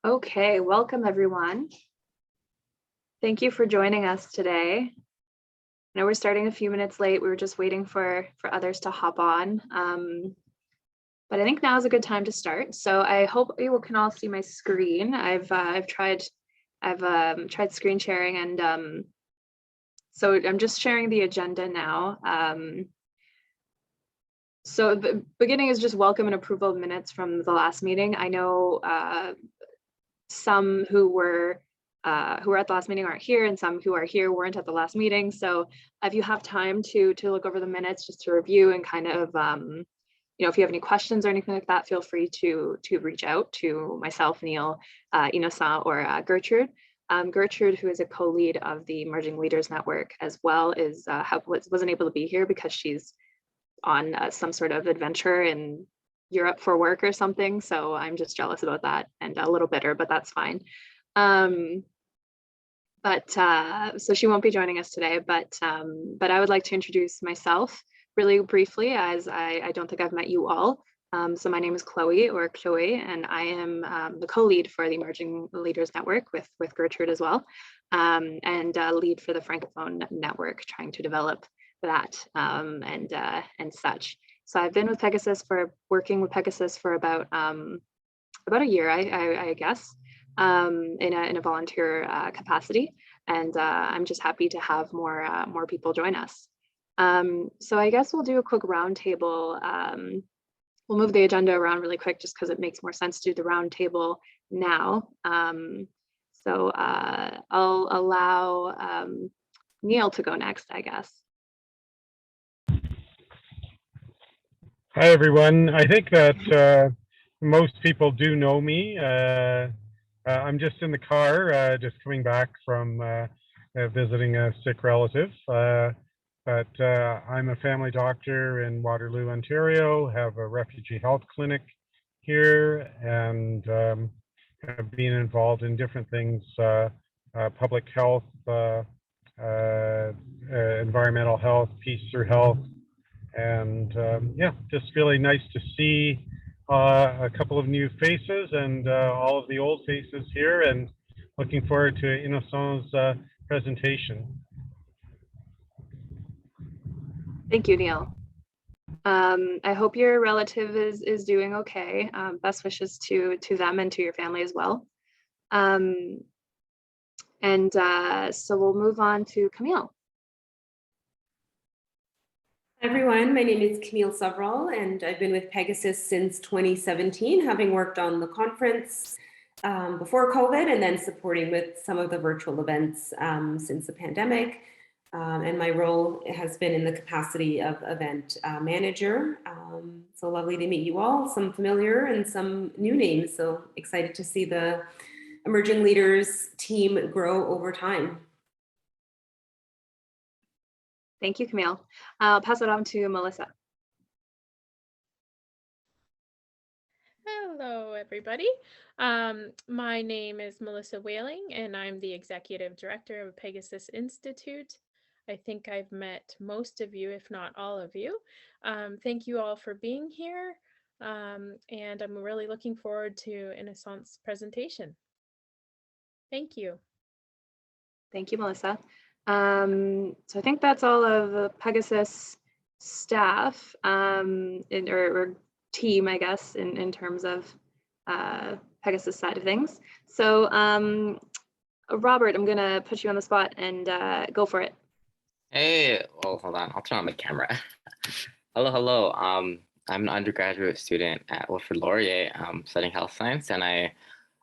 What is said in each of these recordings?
Okay, welcome everyone. Thank you for joining us today. I know we're starting a few minutes late. We were just waiting for others to hop on. But I think now is a good time to start. So I hope you can all see my screen. I've tried screen sharing, and so I'm just sharing the agenda now. So the beginning is just welcome and approval of minutes from the last meeting. I know some who were at the last meeting aren't here, and some who are here weren't at the last meeting. So if you have time to look over the minutes just to review and kind of if you have any questions or anything like that, feel free to reach out to myself, Neil, Inosa, or Gertrude. Gertrude, who is a co-lead of the Emerging Leaders Network as well, wasn't able to be here because she's on some sort of adventure in Europe for work or something. So I'm just jealous about that and a little bitter, but that's fine. So she won't be joining us today, but I would like to introduce myself really briefly, as I don't think I've met you all. So my name is Chloe, and I am the co-lead for the Emerging Leaders Network with Gertrude as well, and lead for the Francophone Network, trying to develop that and such. So I've been working with Pegasus for about a year, I guess, in a volunteer capacity, and I'm just happy to have more people join us. So I guess we'll do a quick roundtable. We'll move the agenda around really quick just because it makes more sense to do the roundtable now. So I'll allow Neil to go next, I guess. Hi, everyone. I think that most people do know me. I'm just in the car, just coming back from visiting a sick relative. But I'm a family doctor in Waterloo, Ontario, have a refugee health clinic here, and have been involved in different things, public health, environmental health, peace through health. And yeah, just really nice to see a couple of new faces and all of the old faces here, and looking forward to Innocent's presentation. Thank you, Neil. I hope your relative is doing okay. Best wishes to them and to your family as well. So we'll move on to Camille. Hi everyone, my name is Camille Several, and I've been with Pegasus since 2017, having worked on the conference before COVID, and then supporting with some of the virtual events since the pandemic. And my role has been in the capacity of event manager. So lovely to meet you all, some familiar and some new names. So excited to see the Emerging Leaders team grow over time. Thank you, Camille. I'll pass it on to Melissa. Hello, everybody. My name is Melissa Whaling, and I'm the Executive Director of Pegasus Institute. I think I've met most of you, if not all of you. Thank you all for being here, and I'm really looking forward to Innocent's presentation. Thank you. Thank you, Melissa. So I think that's all of the Pegasus staff or team, I guess, in terms of Pegasus side of things. So Robert, I'm gonna put you on the spot and go for it. Hey, well, hold on. I'll turn on my camera. Hello. I'm an undergraduate student at Wilfrid Laurier, studying health science, and I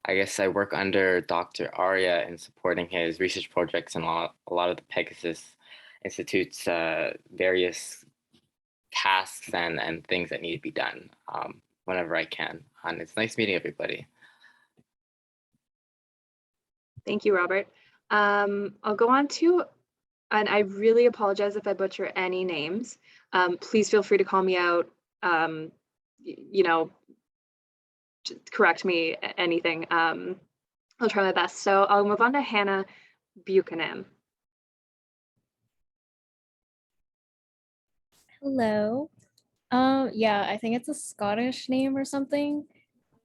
guess I work under Dr. Arya in supporting his research projects and a lot of the Pegasus Institute's various tasks and things that need to be done whenever I can. And it's nice meeting everybody. Thank you, Robert. I'll go on to, and I really apologize if I butcher any names. Please feel free to call me out, correct me, anything. I'll try my best. So I'll move on to Hannah Buchanan. Hello. Yeah, I think it's a Scottish name or something.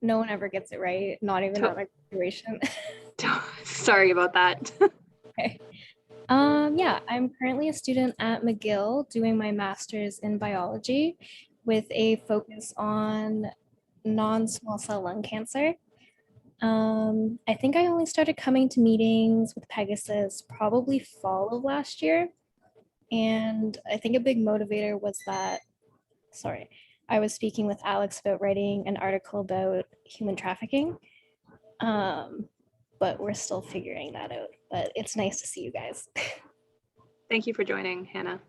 No one ever gets it right, not even at my graduation. Sorry about that. Okay. Yeah, I'm currently a student at McGill doing my master's in biology with a focus on non-small cell lung cancer. I think I only started coming to meetings with Pegasus probably fall of last year. And I think a big motivator was that, sorry, I was speaking with Alex about writing an article about human trafficking. But we're still figuring that out. But it's nice to see you guys. Thank you for joining, Hannah.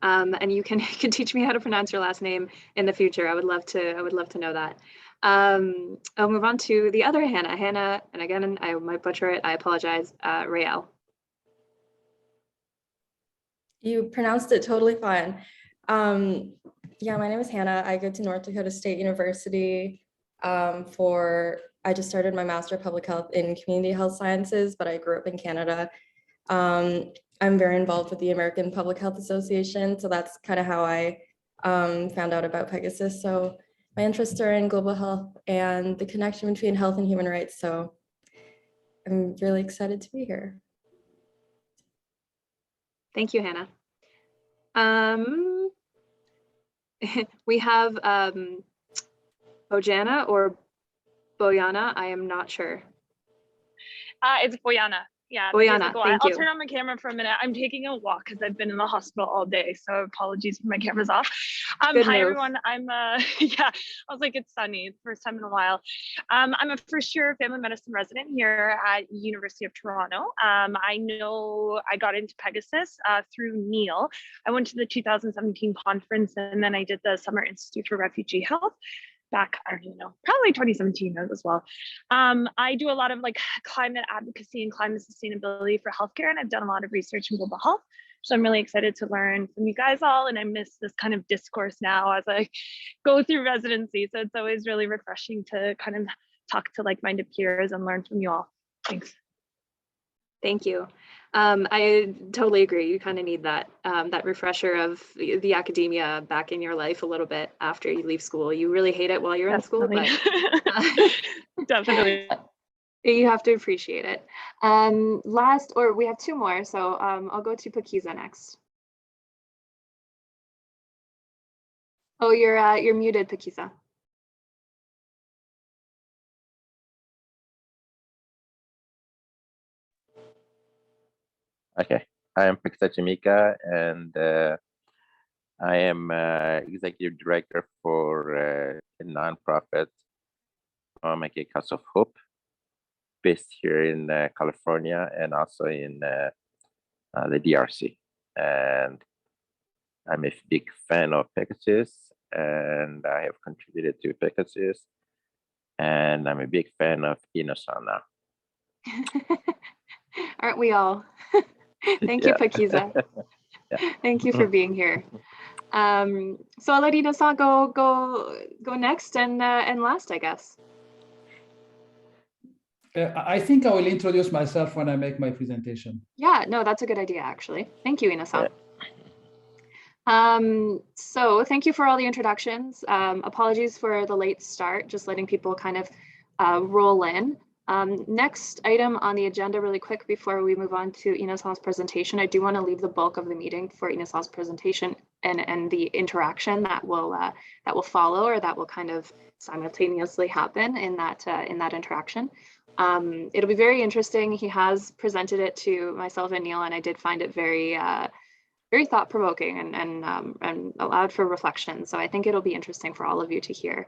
And you can teach me how to pronounce your last name in the future. I would love to know that. I'll move on to the other Hannah. Hannah, and again, I might butcher it. I apologize. Rael. You pronounced it totally fine. Yeah, my name is Hannah. I go to North Dakota State University I just started my Master of Public Health in Community Health Sciences, but I grew up in Canada. I'm very involved with the American Public Health Association, so that's kind of how I found out about Pegasus. So my interests are in global health and the connection between health and human rights, so I'm really excited to be here. Thank you, Hannah. We have Bojana or Boyana. I am not sure. It's Boyana. Yeah, Boyana, thank I'll you. turn on my camera for a minute. I'm taking a walk because I've been in the hospital all day, so apologies if my camera's off. Hi move. everyone. I'm yeah, I was like, it's sunny. It's the first time in a while. I'm a first year family medicine resident here at University of Toronto. I know I got into Pegasus through Neil. I went to the 2017 conference and then I did the Summer Institute for Refugee Health back, I don't even know, probably 2017 as well. I do a lot of like climate advocacy and climate sustainability for healthcare, and I've done a lot of research in global health. So I'm really excited to learn from you guys all, and I miss this kind of discourse now as I go through residency. So it's always really refreshing to kind of talk to like-minded peers and learn from you all. Thanks. Thank you. I totally agree. You kind of need that that refresher of the academia back in your life a little bit after you leave school. You really hate it while you're in school, but definitely you have to appreciate it. We have two more, so I'll go to Pakiza next. Oh, you're muted, Pakiza. Okay, I am Pakiza Chimika, and I am executive director for a nonprofit called Cause of Hope, based here in California and also in the DRC. And I'm a big fan of Pegasus, and I have contributed to Pegasus, and I'm a big fan of Innocent now. Aren't we all? Thank you, Pakiza. Yeah. Thank you for being here. So I'll let Innocent go next and last, I guess. I think I will introduce myself when I make my presentation. Yeah, no, that's a good idea, actually. Thank you, Innocent. So thank you for all the introductions. Apologies for the late start, just letting people kind of roll in. Next item on the agenda really quick before we move on to Innocent's presentation, I do want to leave the bulk of the meeting for Innocent's presentation and the interaction that will follow, or that will kind of simultaneously happen in that interaction. It'll be very interesting. He has presented it to myself and Neil, and I did find it very thought-provoking and allowed for reflection. So I think it'll be interesting for all of you to hear.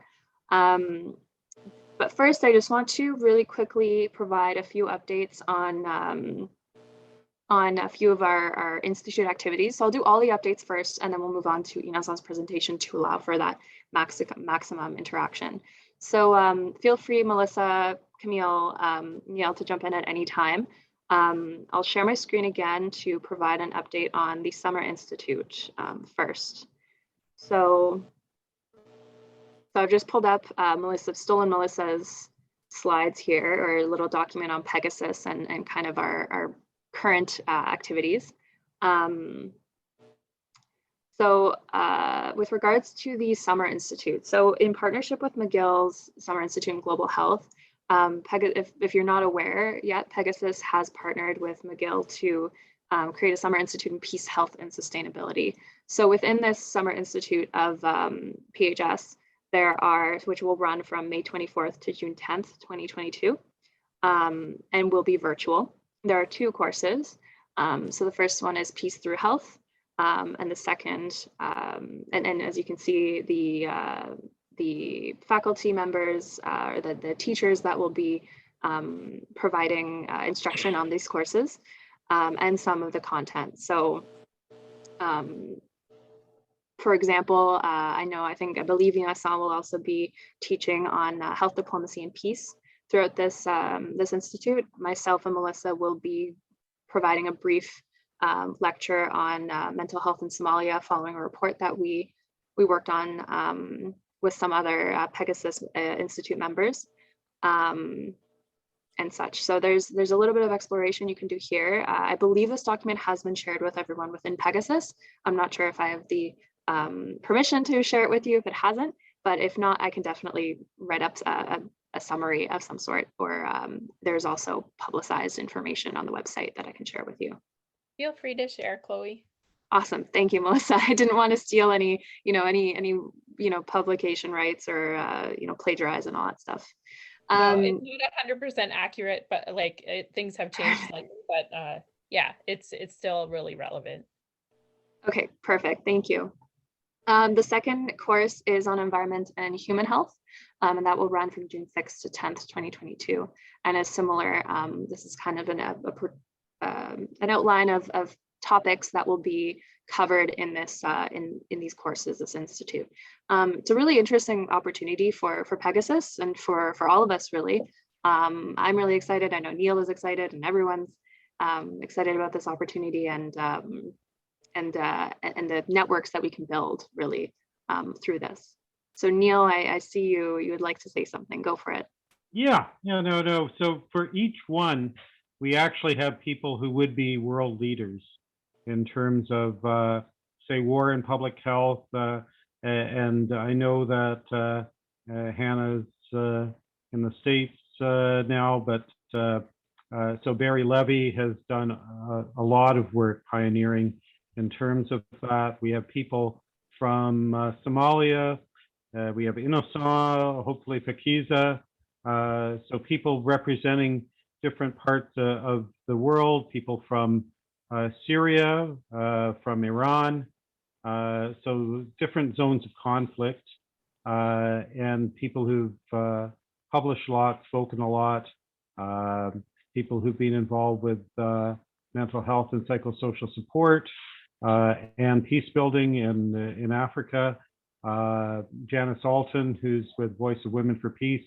But first, I just want to really quickly provide a few updates on a few of our institute activities. So I'll do all the updates first, and then we'll move on to Innocent's presentation to allow for that maximum interaction. So feel free, Melissa, Camille, Neil, to jump in at any time. I'll share my screen again to provide an update on the Summer Institute first. So I've just pulled up Melissa's slides here, or a little document on Pegasus and kind of our current activities. So with regards to the Summer Institute, so in partnership with McGill's Summer Institute in Global Health, if you're not aware yet, Pegasus has partnered with McGill to create a Summer Institute in Peace, Health, and Sustainability. So within this Summer Institute of PHS, there are, which will run from May 24th to June 10th, 2022, and will be virtual. There are 2 courses. So the first one is Peace Through Health, and the second, and as you can see, the faculty members, or the teachers that will be providing instruction on these courses, and some of the content. So, for example, I believe Vincent will also be teaching on health diplomacy and peace throughout this institute. Myself and Melissa will be providing a brief lecture on mental health in Somalia, following a report that we worked on with some other Pegasus Institute members, and such. So there's a little bit of exploration you can do here. I believe this document has been shared with everyone within Pegasus. I'm not sure if I have the permission to share it with you if it hasn't, but if not, I can definitely write up a summary of some sort, or there's also publicized information on the website that I can share with you. Feel free to share, Chloe. Awesome, thank you, Melissa. I didn't want to steal any publication rights or plagiarize and all that stuff. No, it's not 100% accurate, but things have changed slightly, but yeah, it's still really relevant. Okay, perfect, thank you. The second course is on environment and human health, and that will run from June 6th to 10th, 2022. And is similar, this is kind of an outline of topics that will be covered in this in these courses, this institute. It's a really interesting opportunity for Pegasus and for all of us, really. I'm really excited. I know Neil is excited, and everyone's excited about this opportunity, and the networks that we can build really through this. So Neil, I see you would like to say something. Go for it. Yeah, no. So for each one, we actually have people who would be world leaders in terms of, say, war and public health. And I know that Hannah's in the States now, but so Barry Levy has done a lot of work pioneering in terms of that. We have people from Somalia, we have Innocent, hopefully Pakiza, so people representing different parts of the world, people from Syria, from Iran, so different zones of conflict, and people who've published a lot, spoken a lot, people who've been involved with mental health and psychosocial support, and peace building in Africa. Janice Alton, who's with Voice of Women for Peace,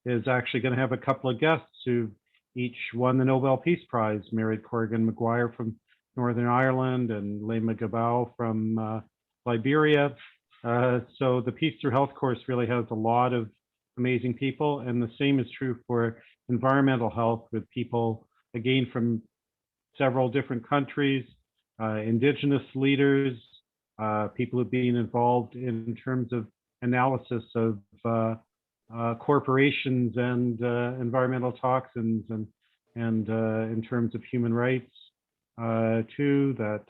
is actually going to have a couple of guests who each won the Nobel Peace Prize. Mary Corrigan Maguire from Northern Ireland and Lema Gabao from Liberia. So the Peace Through Health course really has a lot of amazing people, and the same is true for environmental health, with people again from several different countries, Indigenous leaders, people who've been involved in terms of analysis of corporations and environmental toxins, and in terms of human rights too. That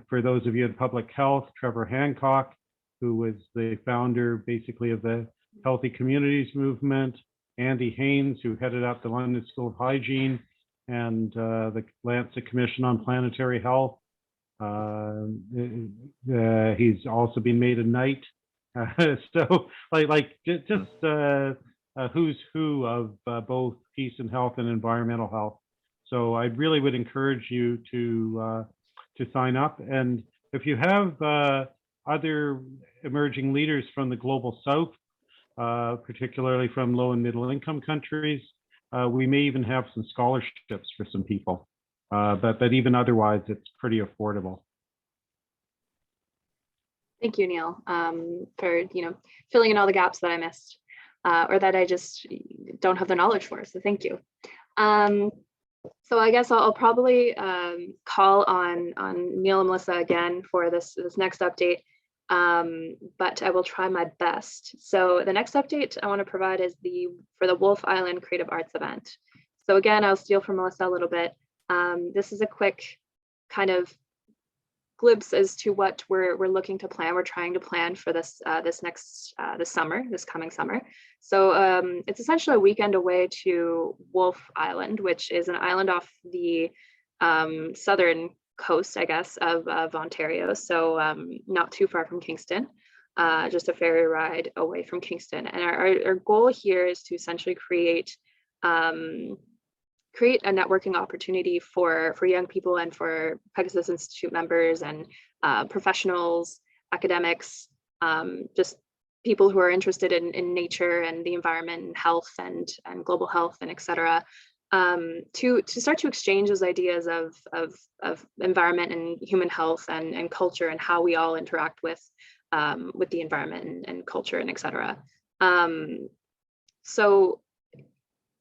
for those of you in public health, Trevor Hancock, who was the founder basically of the Healthy Communities movement, Andy Haynes, who headed up the London School of Hygiene and the Lancet Commission on Planetary Health. He's also been made a knight. So just who's who of both peace and health and environmental health. So I really would encourage you to sign up. And if you have other emerging leaders from the global south, particularly from low and middle income countries, we may even have some scholarships for some people. But even otherwise, it's pretty affordable. Thank you, Neil, for filling in all the gaps that I missed, or that I just don't have the knowledge for. So thank you. So I guess I'll probably call on Neil and Melissa again for this next update, but I will try my best. So the next update I want to provide is for the Wolf Island Creative Arts event. So again, I'll steal from Melissa a little bit. This is a quick kind of glimpse as to what we're looking to plan. We're trying to plan for this this coming summer. So it's essentially a weekend away to Wolf Island, which is an island off the southern coast, I guess, of Ontario. So not too far from Kingston, just a ferry ride away from Kingston. And our goal here is to essentially create a networking opportunity for young people and for Pegasus Institute members and professionals, academics, just people who are interested in nature and the environment and health and global health and et cetera, to start to exchange those ideas of environment and human health and culture and how we all interact with the environment and culture and et cetera. So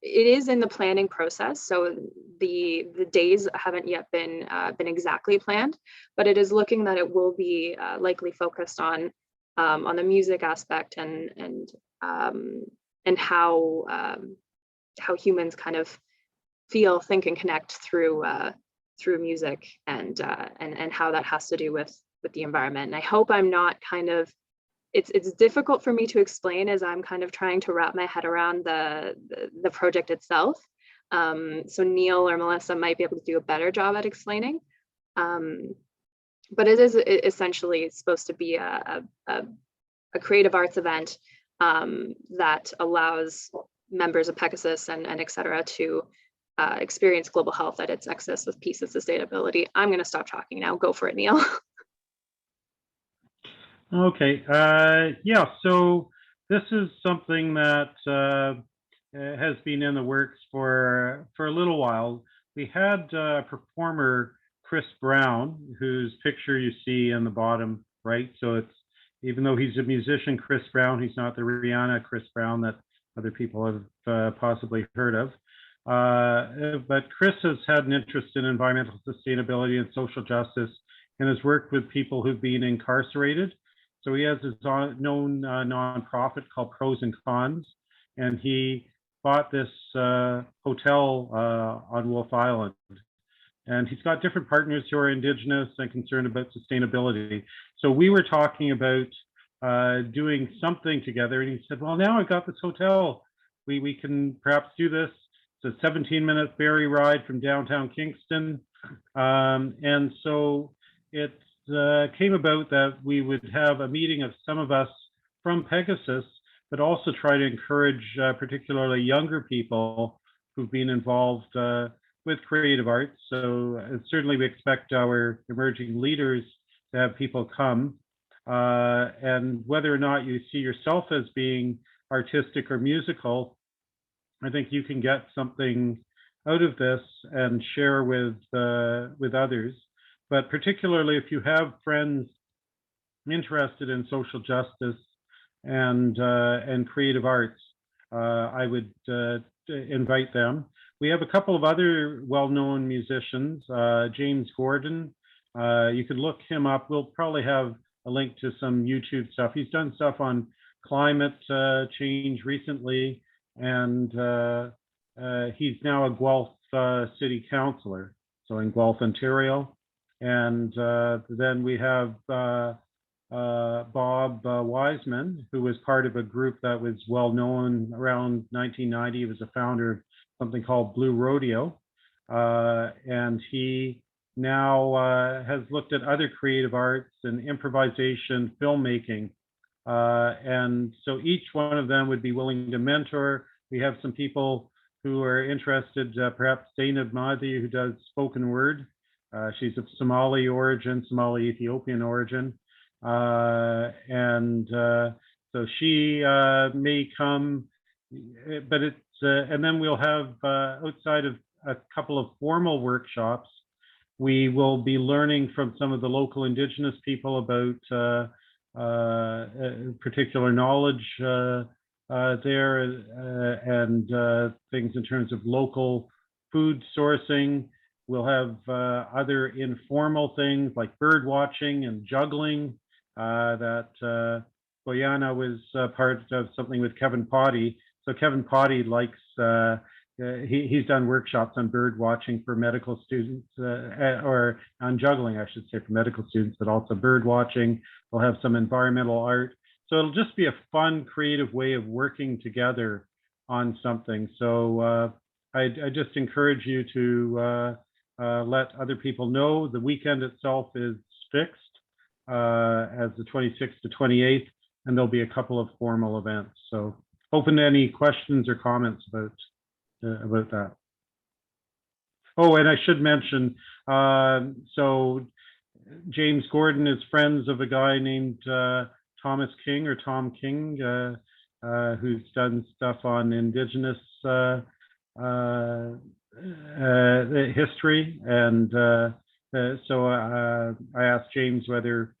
it is in the planning process, so the days haven't yet been exactly planned, but it is looking that it will be likely focused on the music aspect and how humans kind of feel, think, and connect through music and how that has to do with the environment. And I hope I'm not kind of it's difficult for me to explain as I'm kind of trying to wrap my head around the project itself. So Neil or Melissa might be able to do a better job at explaining. But it is essentially supposed to be a creative arts event that allows members of Pegasus and et cetera to experience global health at its nexus with peace and sustainability. I'm going to stop talking now. Go for it, Neil. Okay, yeah, so this is something that has been in the works for a little while. We had performer Chris Brown, whose picture you see in the bottom right. So it's, even though he's a musician, Chris Brown, he's not the Rihanna Chris Brown that other people have possibly heard of. But Chris has had an interest in environmental sustainability and social justice and has worked with people who've been incarcerated. So he has his own known nonprofit called Pros and Cons, and he bought this hotel on Wolf Island. And he's got different partners who are Indigenous and concerned about sustainability. So we were talking about doing something together, and he said, well, now I've got this hotel. We can perhaps do this. It's a 17-minute ferry ride from downtown Kingston. And so it came about that we would have a meeting of some of us from Pegasus, but also try to encourage particularly younger people who've been involved with creative arts. So certainly we expect our emerging leaders to have people come. And whether or not you see yourself as being artistic or musical, I think you can get something out of this and share with others. But particularly if you have friends interested in social justice and creative arts, I would invite them. We have a couple of other well-known musicians, James Gordon. You could look him up. We'll probably have a link to some YouTube stuff. He's done stuff on climate change recently, and he's now a Guelph City Councillor, so in Guelph, Ontario. And then we have Bob Wiseman, who was part of a group that was well known around 1990. He was a founder of something called Blue Rodeo. And he now has looked at other creative arts and improvisation, filmmaking. And so each one of them would be willing to mentor. We have some people who are interested, perhaps Zainab Mahdi, who does spoken word. She's of Somali origin, Somali Ethiopian origin. And so she may come, but it's, and then we'll have, outside of a couple of formal workshops, we will be learning from some of the local Indigenous people about particular knowledge there and things in terms of local food sourcing. We'll have other informal things like bird watching and juggling that Boyana was part of something with Kevin Potty. So Kevin Potty likes, he's done workshops on bird watching for medical students, or on juggling, I should say, for medical students, but also bird watching. We'll have some environmental art. So it'll just be a fun, creative way of working together on something. So I just encourage you to let other people know. The weekend itself is fixed as the 26th to 28th, and there'll be a couple of formal events. So open to any questions or comments about that. Oh, and I should mention, so James Gordon is friends of a guy named Thomas King, or Tom King, who's done stuff on Indigenous history. And so I asked James whether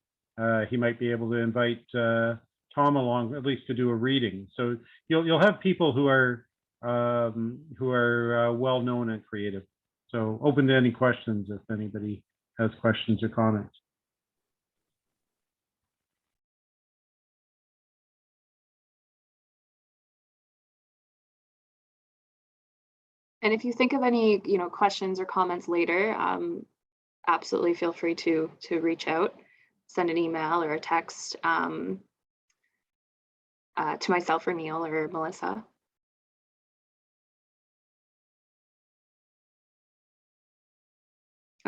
he might be able to invite Tom along, at least to do a reading. So you'll have people who are well known and creative. So open to any questions if anybody has questions or comments. And if you think of any, questions or comments later, absolutely feel free to reach out, send an email or a text to myself or Neil or Melissa.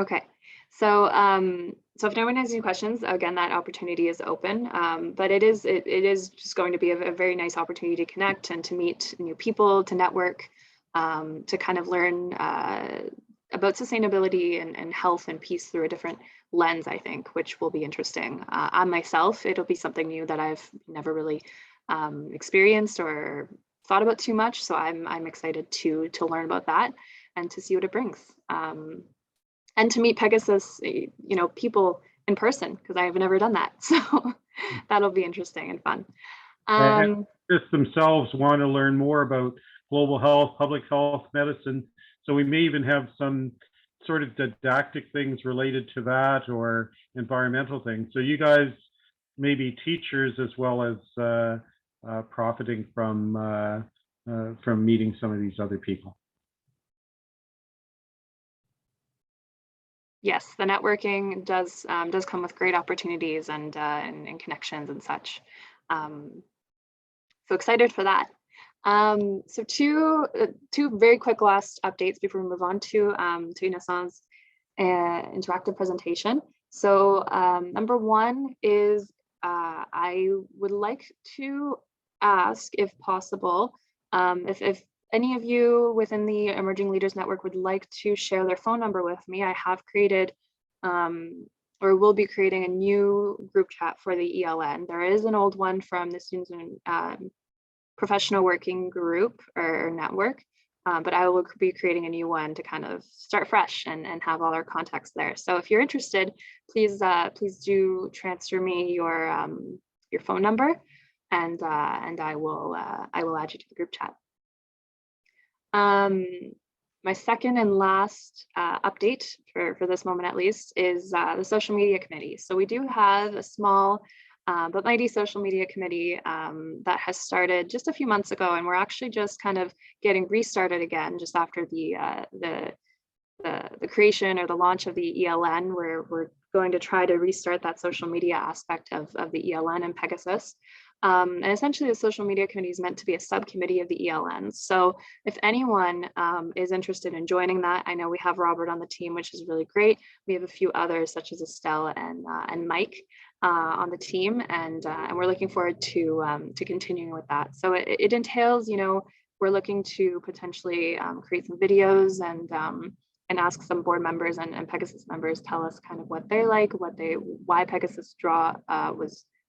Okay, so if no one has any questions, again, that opportunity is open. But it is just going to be a very nice opportunity to connect and to meet new people, to network, to kind of learn about sustainability and health and peace through a different lens, I think, which will be interesting. On myself, it'll be something new that I've never really experienced or thought about too much. So I'm excited to learn about that and to see what it brings. And to meet Pegasus, people in person, because I have never done that. So that'll be interesting and fun. And just themselves want to learn more about global health, public health, medicine. So we may even have some sort of didactic things related to that, or environmental things. So you guys may be teachers as well as profiting from meeting some of these other people. Yes, the networking does come with great opportunities and connections and such. So excited for that. So two very quick last updates before we move on to Innocent's interactive presentation. So number one is I would like to ask, if possible, if any of you within the Emerging Leaders Network would like to share their phone number with me. I have created or will be creating a new group chat for the ELN. There is an old one from the Students and Professional Working Group or network, but I will be creating a new one to kind of start fresh and have all our contacts there. So if you're interested, please do transfer me your phone number, and I will add you to the group chat. My second and last update for this moment, at least, is the social media committee. So we do have a small but mighty social media committee that has started just a few months ago, and we're actually just kind of getting restarted again just after the creation or the launch of the ELN. We're going to try to restart that social media aspect of the ELN and Pegasus. And essentially the social media committee is meant to be a subcommittee of the ELN. So if anyone is interested in joining that, I know we have Robert on the team, which is really great. We have a few others such as Estelle and Mike on the team, and we're looking forward to continuing with that. So it entails, we're looking to potentially create some videos and ask some board members and Pegasus members tell us kind of what they like, why Pegasus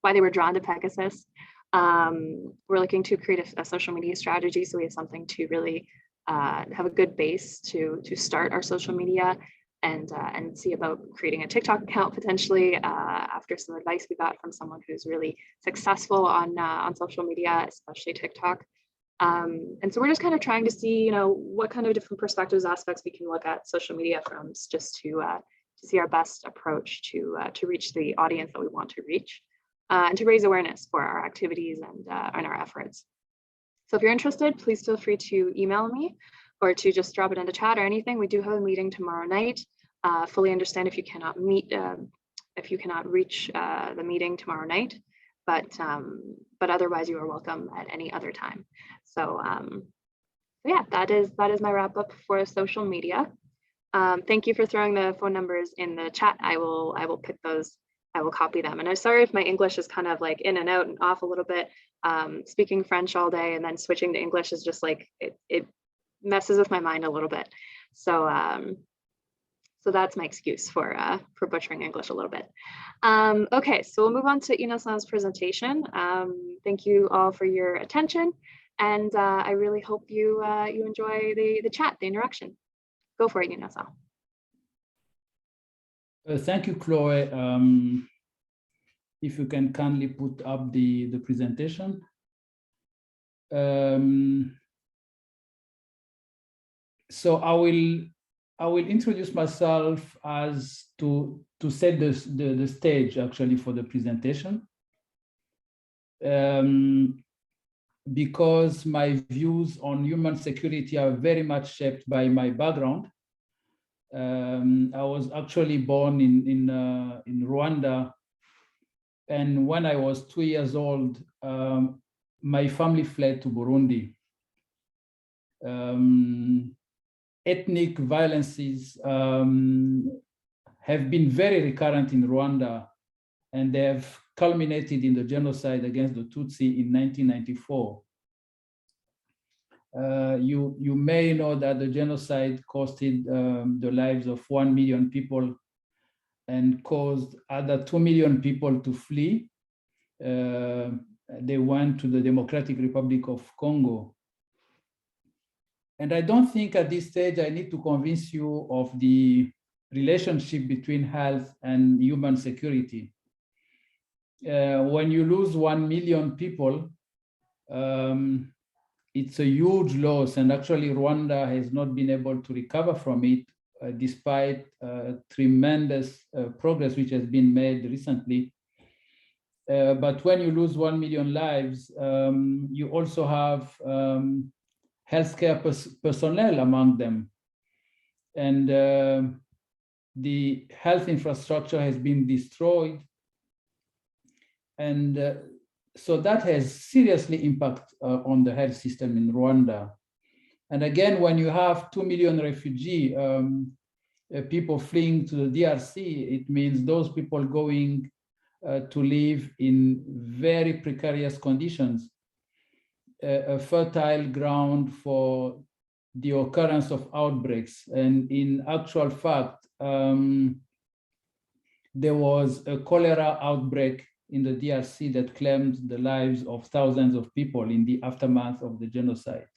why they were drawn to Pegasus. We're looking to create a social media strategy, so we have something to really have a good base to start our social media, and see about creating a TikTok account potentially after some advice we got from someone who's really successful on social media, especially TikTok. And so we're just kind of trying to see, you know, what kind of different perspectives, aspects we can look at social media from, just to see our best approach to reach the audience that we want to reach, and to raise awareness for our activities and our efforts. So if you're interested, please feel free to email me or to just drop it into chat or anything. We do have a meeting tomorrow night. Fully understand if you cannot reach the meeting tomorrow night, but otherwise you are welcome at any other time. So yeah, that is my wrap up for social media. Thank you for throwing the phone numbers in the chat. I will pick those. I will copy them. And I'm sorry if my English is kind of like in and out and off a little bit. Speaking French all day and then switching to English is just like, it messes with my mind a little bit. So so that's my excuse for butchering English a little bit. Okay, so we'll move on to Inosan's presentation. Thank you all for your attention, and I really hope you enjoy the chat, the interaction. Go for it, Inosan. Thank you, Chloe. If you can kindly put up the presentation. So I will introduce myself as to set the stage actually for the presentation. Because my views on human security are very much shaped by my background. I was actually born in Rwanda, and when I was 2 years old, my family fled to Burundi. Ethnic violences have been very recurrent in Rwanda, and they have culminated in the genocide against the Tutsi in 1994. You may know that the genocide costed the lives of 1 million people and caused other 2 million people to flee. They went to the Democratic Republic of Congo. And I don't think at this stage I need to convince you of the relationship between health and human security. When you lose 1 million people, it's a huge loss, and actually Rwanda has not been able to recover from it, despite tremendous progress which has been made recently. But when you lose 1 million lives, you also have healthcare personnel among them. And the health infrastructure has been destroyed. And so that has seriously impact on the health system in Rwanda. And again, when you have 2 million refugee people fleeing to the DRC, it means those people going to live in very precarious conditions, a fertile ground for the occurrence of outbreaks. And in actual fact, there was a cholera outbreak in the DRC that claimed the lives of thousands of people in the aftermath of the genocide.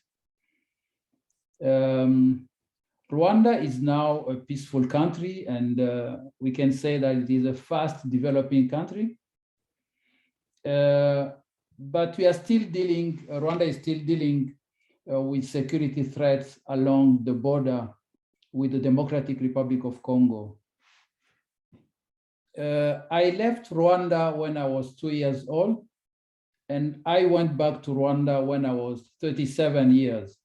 Rwanda is now a peaceful country, and we can say that it is a fast developing country. But we are still dealing, Rwanda is still dealing with security threats along the border with the Democratic Republic of Congo. I left Rwanda when I was 2 years old, and I went back to Rwanda when I was 37 years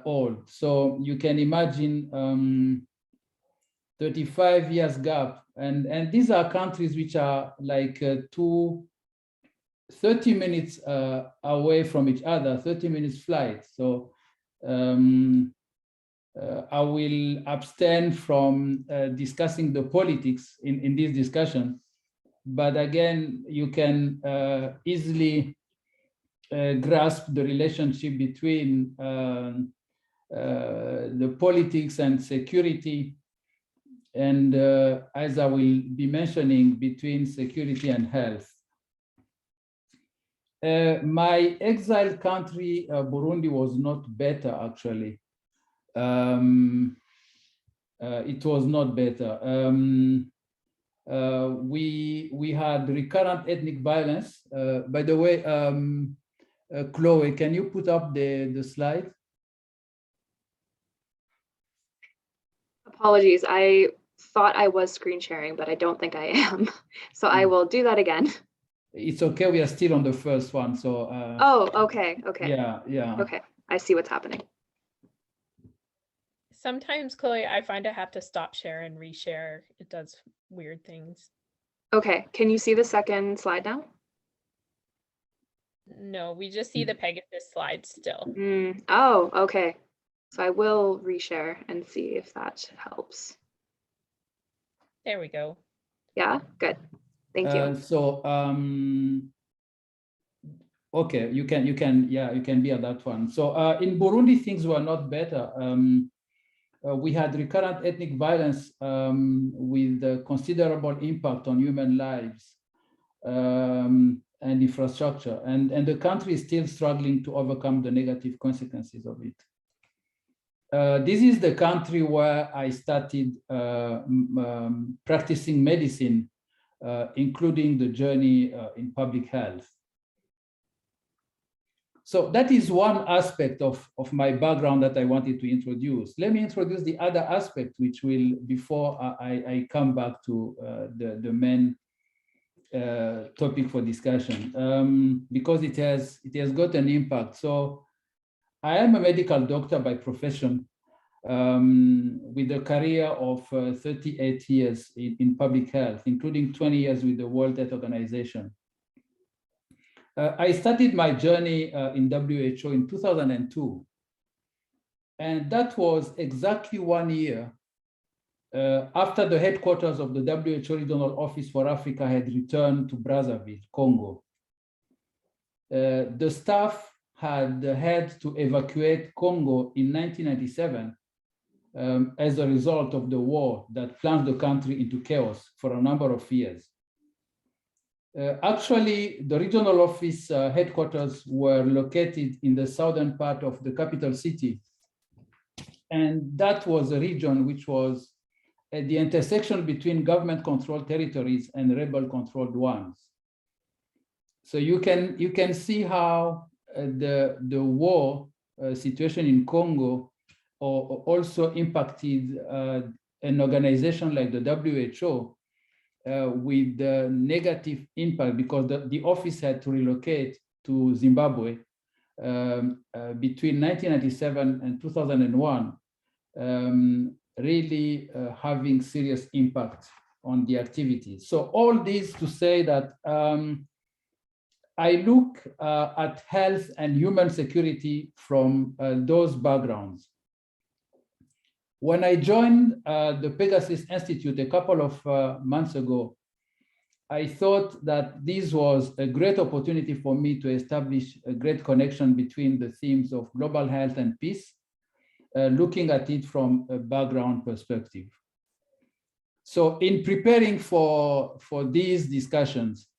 old. So you can imagine 35 years gap. And these are countries which are like 30 minutes away from each other, 30 minutes flight. So I will abstain from discussing the politics in this discussion. But again, you can easily grasp the relationship between the politics and security, and as I will be mentioning, between security and health. My exile country, Burundi, was not better, actually. It was not better. We had recurrent ethnic violence. By the way, Chloe, can you put up the slide? Apologies, I thought I was screen sharing, but I don't think I am. So I will do that again. It's okay, we are still on the first one, so. Oh, okay, okay. Yeah. Okay, I see what's happening. Sometimes, Chloe, I find I have to stop share and reshare. It does weird things. Okay, can you see the second slide now? No, we just see the Pegasus slide still. Oh, okay. So I will reshare and see if that helps. There we go. Yeah, good. Thank you. So, okay, you can be at that one. So in Burundi, things were not better. We had recurrent ethnic violence with considerable impact on human lives and infrastructure. And the country is still struggling to overcome the negative consequences of it. This is the country where I started practicing medicine, including the journey in public health. So that is one aspect of my background that I wanted to introduce. Let me introduce the other aspect, which will, before I come back to the main topic for discussion, because it has got an impact. So I am a medical doctor by profession, with a career of 38 years in public health, including 20 years with the World Health Organization. I started my journey in WHO in 2002. And that was exactly 1 year after the headquarters of the WHO Regional Office for Africa had returned to Brazzaville, Congo. The staff had to evacuate Congo in 1997 as a result of the war that plunged the country into chaos for a number of years. Actually, the regional office headquarters were located in the southern part of the capital city. And that was a region which was at the intersection between government-controlled territories and rebel-controlled ones. So you can see how the war situation in Congo also impacted an organization like the WHO with the negative impact, because the office had to relocate to Zimbabwe between 1997 and 2001, really having serious impact on the activities. So all this to say that I look at health and human security from those backgrounds. When I joined the Pegasus Institute a couple of months ago, I thought that this was a great opportunity for me to establish a great connection between the themes of global health and peace, looking at it from a background perspective. So in preparing for these discussions,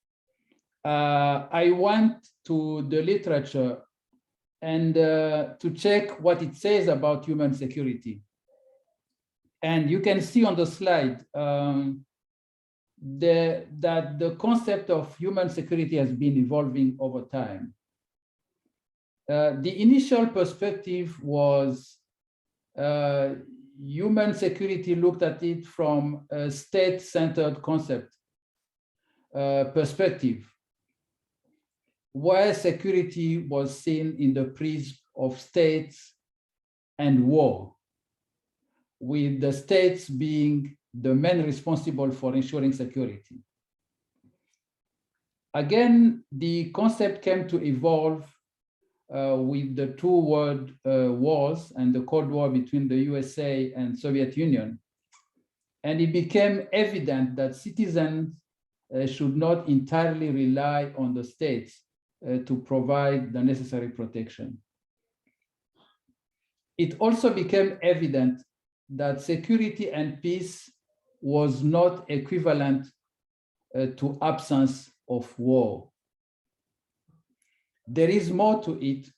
I went to the literature and to check what it says about human security. And you can see on the slide that the concept of human security has been evolving over time. The initial perspective was human security looked at it from a state-centered concept perspective, where security was seen in the prism of states and war, with the states being the men responsible for ensuring security. Again, the concept came to evolve with the two world wars and the Cold War between the USA and Soviet Union. And it became evident that citizens should not entirely rely on the states to provide the necessary protection. It also became evident that security and peace was not equivalent to absence of war. There is more to it,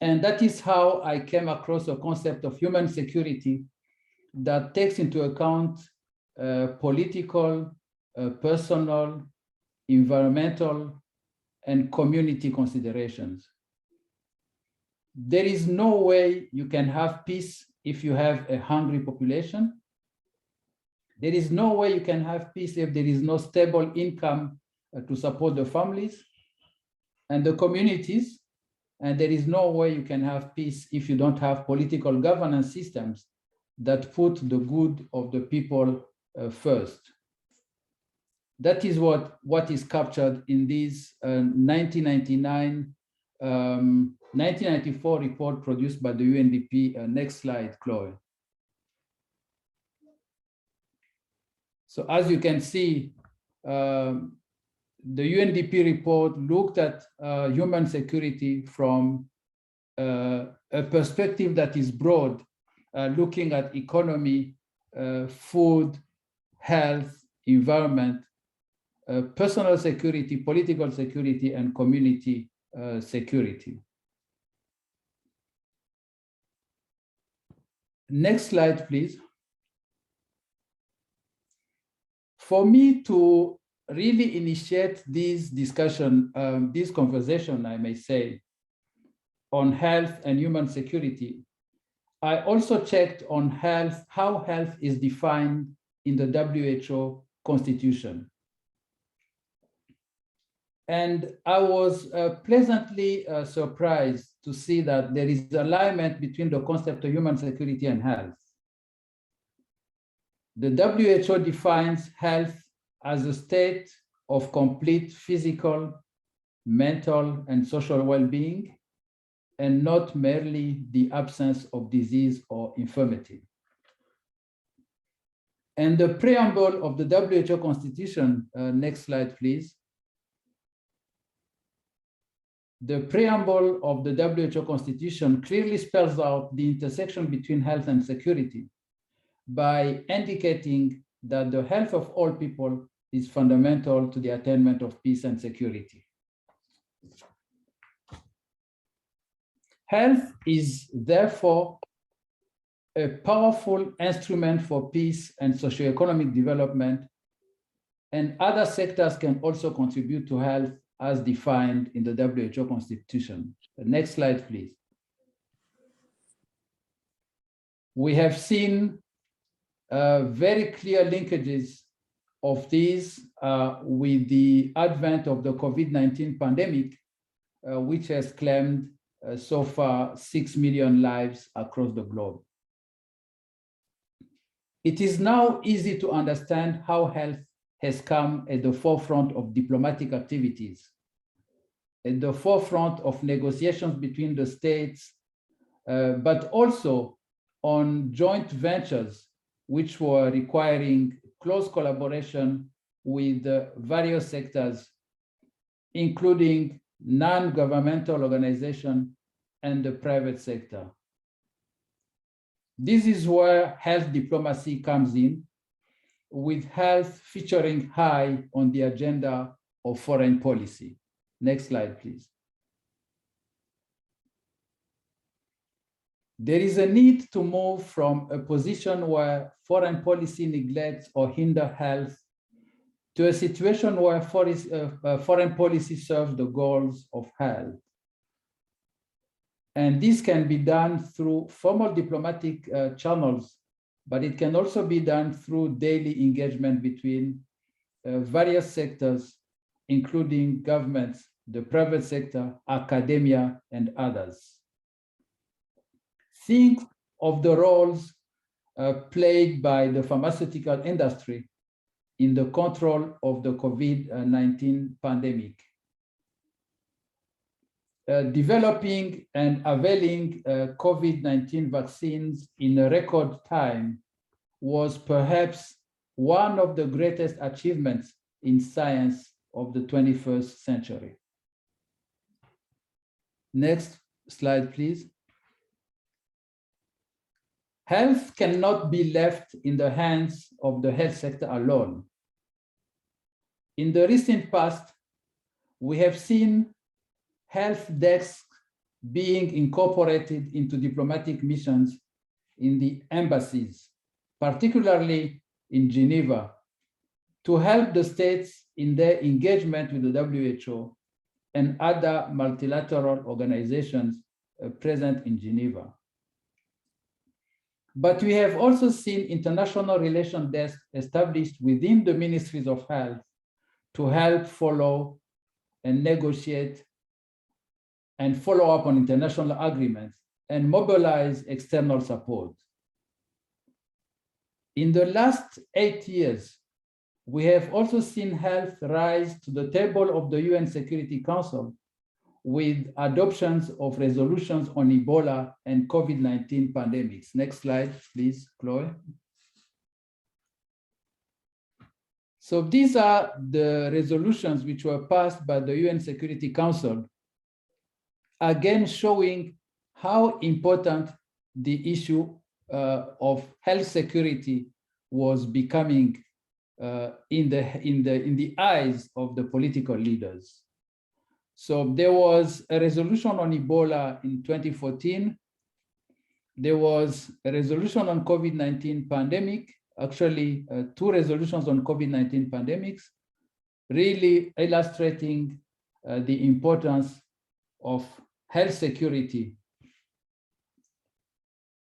and that is how I came across a concept of human security that takes into account political, personal, environmental, and community considerations. There is no way you can have peace if you have a hungry population. There is no way you can have peace if there is no stable income to support the families and the communities. And there is no way you can have peace if you don't have political governance systems that put the good of the people first. That is what is captured in this 1994 report produced by the UNDP. Next slide, Chloe. So as you can see, the UNDP report looked at human security from a perspective that is broad, looking at economy, food, health, environment, personal security, political security, and community security. Next slide, please. For me to really initiate this discussion, this conversation, I may say, on health and human security, I also checked on health, how health is defined in the WHO Constitution. And I was pleasantly surprised to see that there is alignment between the concept of human security and health. The WHO defines health as a state of complete physical, mental, and social well-being, and not merely the absence of disease or infirmity. And the preamble of the WHO Constitution, next slide, please. The preamble of the WHO Constitution clearly spells out the intersection between health and security by indicating that the health of all people is fundamental to the attainment of peace and security. Health is therefore a powerful instrument for peace and socioeconomic development, and other sectors can also contribute to health as defined in the WHO Constitution. The next slide, please. We have seen very clear linkages of these with the advent of the COVID-19 pandemic, which has claimed so far 6 million lives across the globe. It is now easy to understand how health has come at the forefront of diplomatic activities, at the forefront of negotiations between the states, but also on joint ventures, which were requiring close collaboration with various sectors, including non-governmental organizations and the private sector. This is where health diplomacy comes in, with health featuring high on the agenda of foreign policy. Next slide, please. There is a need to move from a position where foreign policy neglects or hinders health to a situation where foreign policy serves the goals of health. And this can be done through formal diplomatic channels, but it can also be done through daily engagement between various sectors, including governments, the private sector, academia, and others. Think of the roles played by the pharmaceutical industry in the control of the COVID-19 pandemic. Developing and availing COVID-19 vaccines in a record time was perhaps one of the greatest achievements in science of the 21st century. Next slide, please. Health cannot be left in the hands of the health sector alone. In the recent past, we have seen health desks being incorporated into diplomatic missions in the embassies, particularly in Geneva, to help the states in their engagement with the WHO and other multilateral organizations present in Geneva. But we have also seen international relations desks established within the ministries of health to help follow and negotiate and follow up on international agreements and mobilize external support. In the last 8 years, we have also seen health rise to the table of the UN Security Council with adoptions of resolutions on Ebola and COVID-19 pandemics. Next slide, please, Chloe. So these are the resolutions which were passed by the UN Security Council, again showing how important the issue of health security was becoming in the eyes of the political leaders. So there was a resolution on Ebola in 2014. There was a resolution on COVID-19 pandemic, actually 2 resolutions on COVID-19 pandemics, really illustrating the importance of health security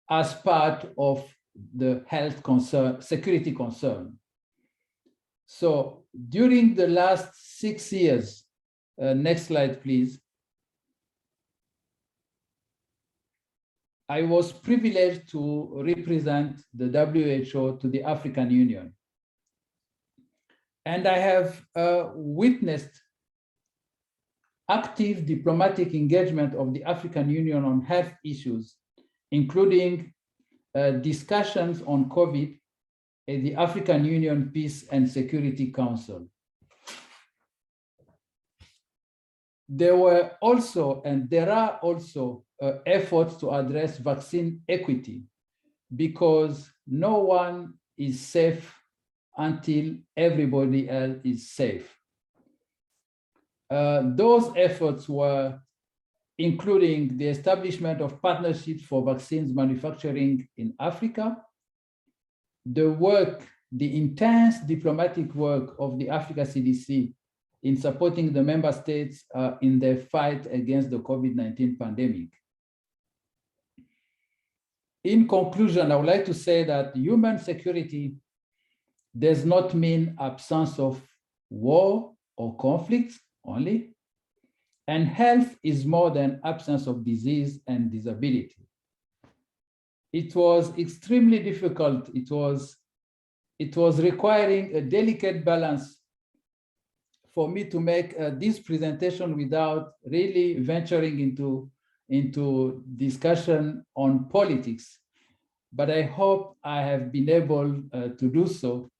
as part of the health concern, security concern. So during the last 6 years, next slide, please. I was privileged to represent the WHO to the African Union. And I have witnessed active diplomatic engagement of the African Union on health issues, including discussions on COVID at the African Union Peace and Security Council. There were also, and there are also, efforts to address vaccine equity, because no one is safe until everybody else is safe. Those efforts were including the establishment of partnerships for vaccines manufacturing in Africa, the intense diplomatic work of the Africa CDC in supporting the member states in their fight against the COVID-19 pandemic. In conclusion, I would like to say that human security does not mean absence of war or conflict only, and health is more than absence of disease and disability. It was extremely difficult. It was requiring a delicate balance for me to make this presentation without really venturing into discussion on politics. But I hope I have been able to do so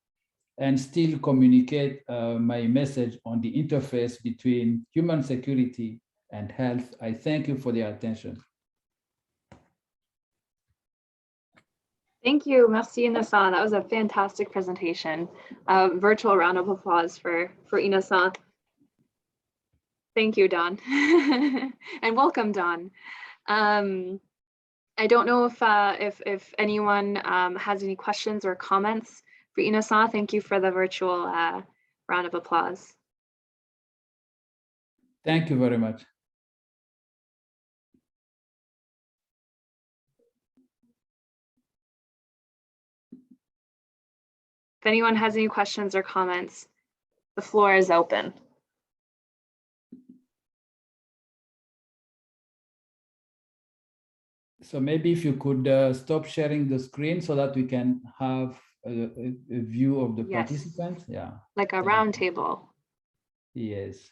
and still communicate my message on the interface between human security and health. I thank you for the attention. Thank you, merci Innocent. That was a fantastic presentation. Virtual round of applause for Innocent. Thank you, Don, and welcome, Don. I don't know if anyone has any questions or comments for Innocent. Thank you for the virtual round of applause. Thank you very much. If anyone has any questions or comments, the floor is open. So maybe if you could stop sharing the screen so that we can have a view of the participants. Yeah. Like a round table. Yes.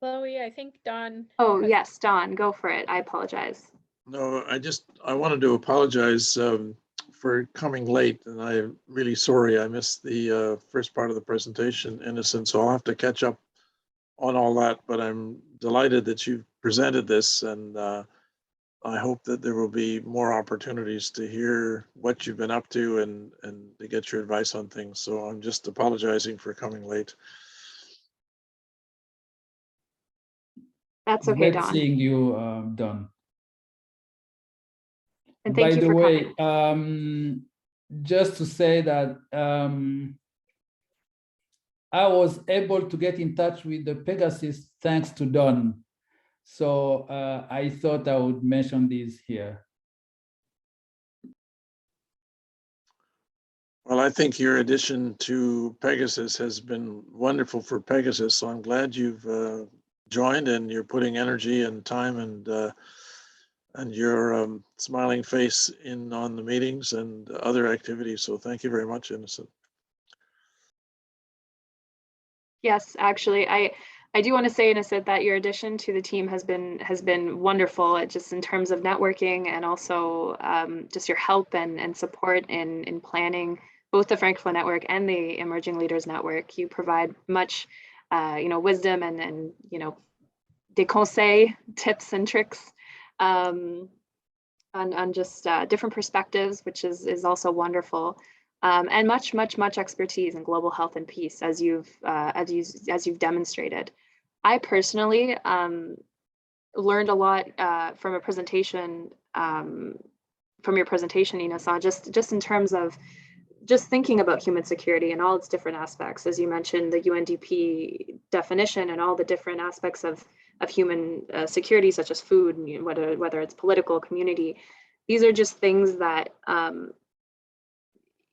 Chloe, I think Don. Oh, yes, Don, go for it. I apologize. No, I wanted to apologize for coming late, and I'm really sorry I missed the first part of the presentation, Innocent, so I'll have to catch up on all that, but I'm delighted that you presented this, and I hope that there will be more opportunities to hear what you've been up to and to get your advice on things. So I'm just apologizing for coming late. That's okay, Great Don. seeing you, Don. And thank By you the for way, coming. just to say that I was able to get in touch with the Pegasus thanks to Don. So I thought I would mention this here. Well, I think your addition to Pegasus has been wonderful for Pegasus. So I'm glad you've joined and you're putting energy and time and your smiling face in on the meetings and other activities. So thank you very much, Innocent. Yes, actually, I do want to say, Innocent, that your addition to the team has been wonderful, just in terms of networking and also just your help and support in planning both the Francophone Network and the Emerging Leaders Network. You provide much, wisdom and des conseils, tips and tricks on just different perspectives, which is also wonderful. And much expertise in global health and peace, as you've demonstrated. I personally learned a lot from a presentation, from your presentation, Ina-san, just in terms of just thinking about human security and all its different aspects. As you mentioned, the UNDP definition and all the different aspects of human security, such as food, and whether it's political, community. These are just things that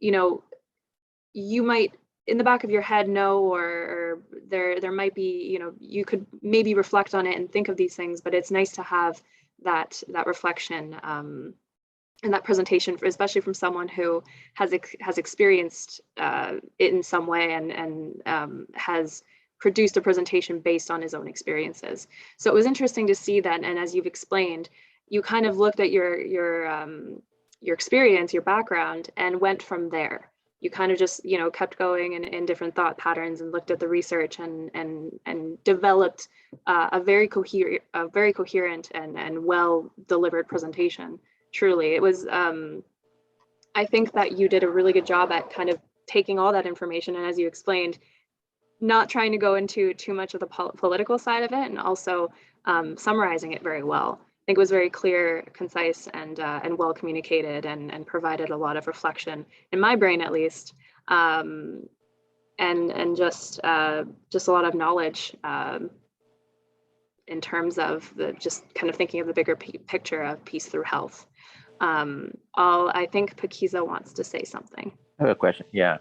you might in the back of your head know, or there might be, you could maybe reflect on it and think of these things, but it's nice to have that reflection and that presentation, especially from someone who has experienced it in some way and has produced a presentation based on his own experiences. So it was interesting to see that, and as you've explained, you kind of looked at your experience, your background, and went from there. You kind of just, kept going in different thought patterns and looked at the research and developed a very coherent and well delivered presentation. Truly, it was. I think that you did a really good job at kind of taking all that information, and as you explained, not trying to go into too much of the political side of it, and also summarizing it very well. I think it was very clear, concise, and well communicated, and provided a lot of reflection in my brain, at least, and just a lot of knowledge in terms of just kind of thinking of the bigger picture of peace through health. I think Pakiza wants to say something. I have a question. Yeah.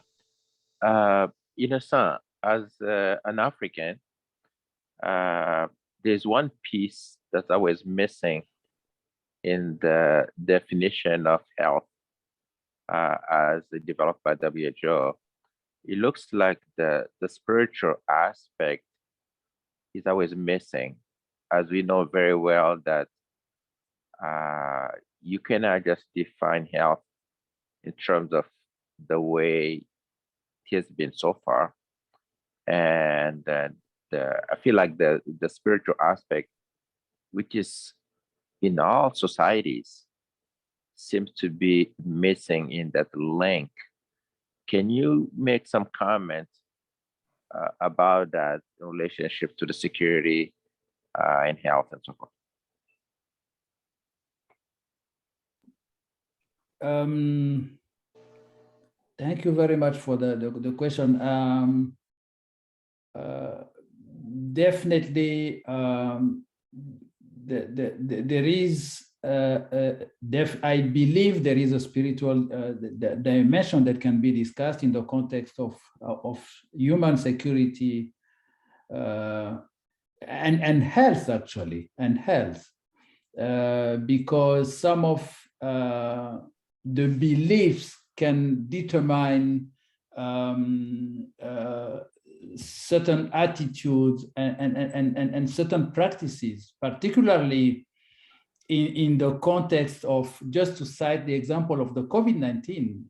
Innocent, as an African, there's one piece that's always missing in the definition of health as developed by WHO. It looks like the spiritual aspect is always missing, as we know very well that you cannot just define health in terms of the way it has been so far. And then I feel like the spiritual aspect, which is in all societies, seems to be missing in that link. Can you make some comments about that relationship to the security and health and so forth? Thank you very much for the question. Definitely, there is, I believe there is a spiritual dimension that can be discussed in the context of human security and health, actually, because some of the beliefs can determine certain attitudes and certain practices, particularly in the context of, just to cite the example of the COVID-19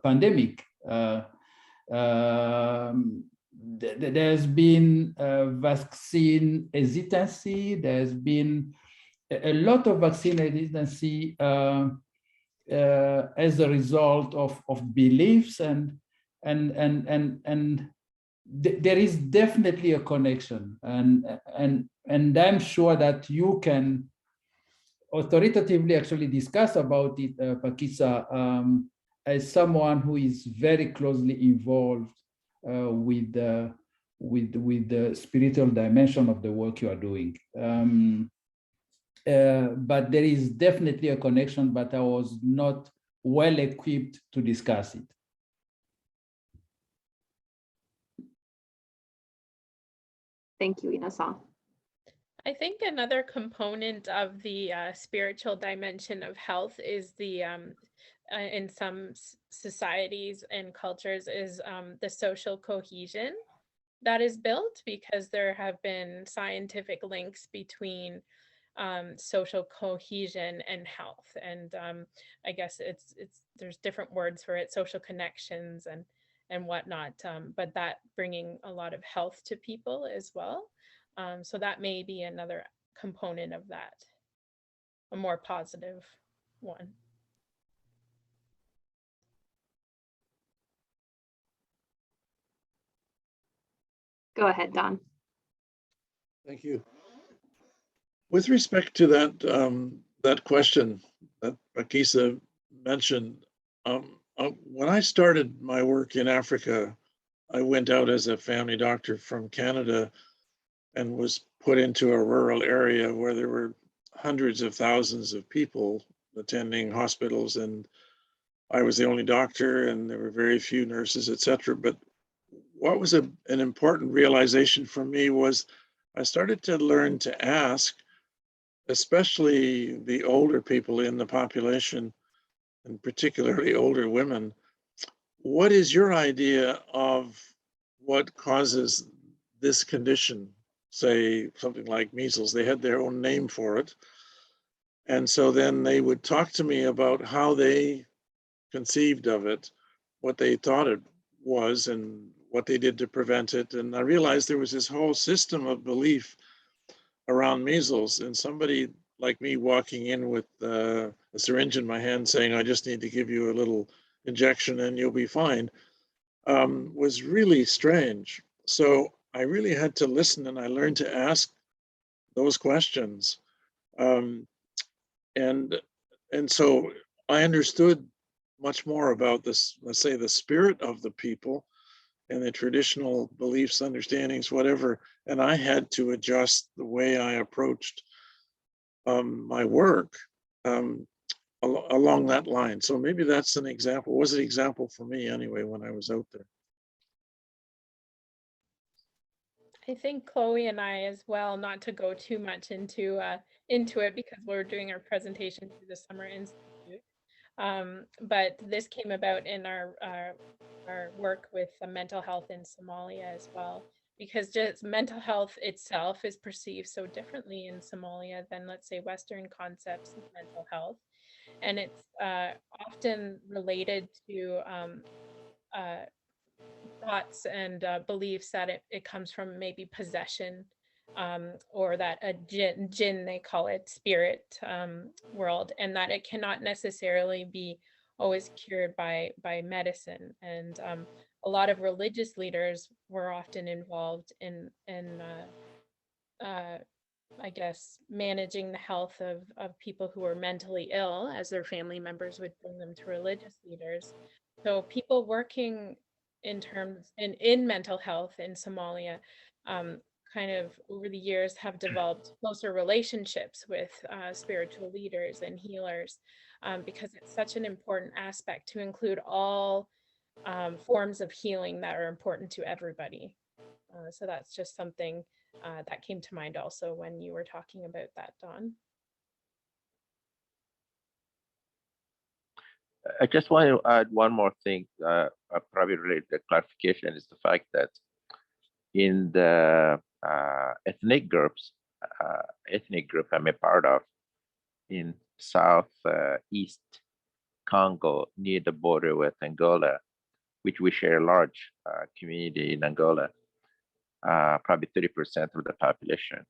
pandemic. There's been vaccine hesitancy. There's been a lot of vaccine hesitancy as a result of beliefs, and there is definitely a connection, and I'm sure that you can authoritatively actually discuss about it, Pakiza, as someone who is very closely involved with the spiritual dimension of the work you are doing. But there is definitely a connection, but I was not well equipped to discuss it. Thank you, Inasan. I think another component of the spiritual dimension of health is the in some societies and cultures is the social cohesion that is built, because there have been scientific links between social cohesion and health, and I guess it's there's different words for it, social connections and whatnot, but that bringing a lot of health to people as well. So that may be another component of that, a more positive one. Go ahead, Don. Thank you. With respect to that question that Akisa mentioned, when I started my work in Africa, I went out as a family doctor from Canada and was put into a rural area where there were hundreds of thousands of people attending hospitals, and I was the only doctor, and there were very few nurses, etc. But what was an important realization for me was I started to learn to ask, especially the older people in the population, and particularly older women, what is your idea of what causes this condition? Say something like measles, they had their own name for it. And so then they would talk to me about how they conceived of it, what they thought it was, and what they did to prevent it. And I realized there was this whole system of belief around measles, and somebody like me walking in with a syringe in my hand saying, I just need to give you a little injection and you'll be fine, was really strange. So I really had to listen, and I learned to ask those questions. And so I understood much more about this, let's say, the spirit of the people and the traditional beliefs, understandings, whatever. And I had to adjust the way I approached my work along that line. So maybe that's an example, was an example for me anyway, when I was out there. I think Chloe and I as well, not to go too much into it because we're doing our presentation through the Summer Institute. But this came about in our work with mental health in Somalia as well, because just mental health itself is perceived so differently in Somalia than, let's say, Western concepts of mental health. And it's often related to thoughts and beliefs that it comes from maybe possession, or that a jinn, they call it, spirit world, and that it cannot necessarily be always cured by medicine. And a lot of religious leaders were often involved in I guess managing the health of people who were mentally ill, as their family members would bring them to religious leaders. So people working in mental health in Somalia, kind of over the years have developed closer relationships with spiritual leaders and healers, because it's such an important aspect to include all forms of healing that are important to everybody. So that's just something that came to mind also when you were talking about that, Don. I just want to add one more thing, probably related to clarification, is the fact that in the ethnic group I'm a part of in southeast Congo, near the border with Angola, which we share a large community in Angola, probably 30% of the population,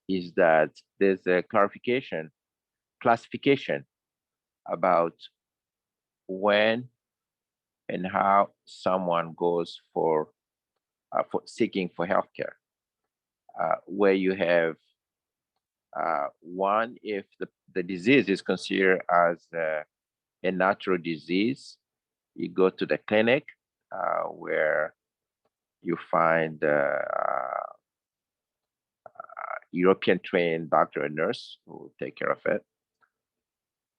is that there's a classification about when and how someone goes for seeking for healthcare, where you have one, if the disease is considered as a natural disease, you go to the clinic where you find European trained doctor and nurse who will take care of it.